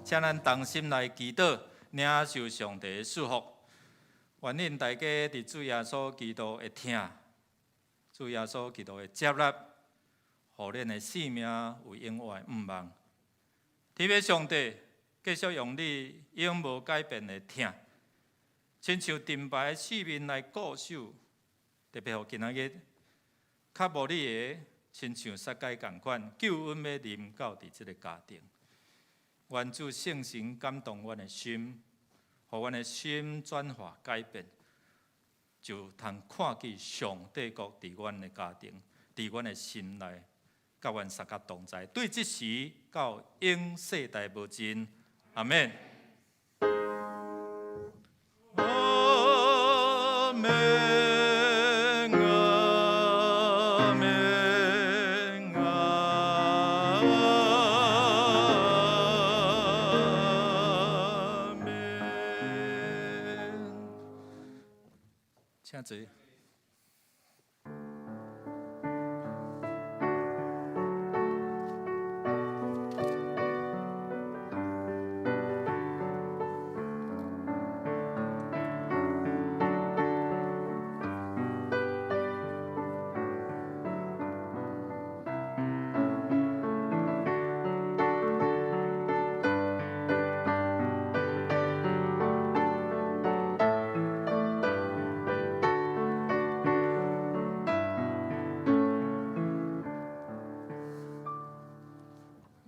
请咱同心来祈祷，领受上帝的祝福。愿恁大家伫主耶稣基督会听，主耶稣基督会接纳，互恁的性命有永远毋忘。天父上帝继续用你永无改变的听，亲像盾牌四面来固守，特别互今仔日较无你的，亲像撒该共款，救恩要临到伫即个家庭。愿主圣神感动阮的心。互阮的心转化改变，就通看见上帝国伫阮的家庭，伫阮的心内，甲阮三甲同在，对即时到永世代无尽。阿免。阿免。阿免。请坐。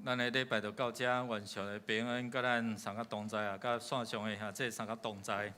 咱的礼拜就到这，愿上帝平安，甲咱三个同在啊，甲线上的兄弟三个同在。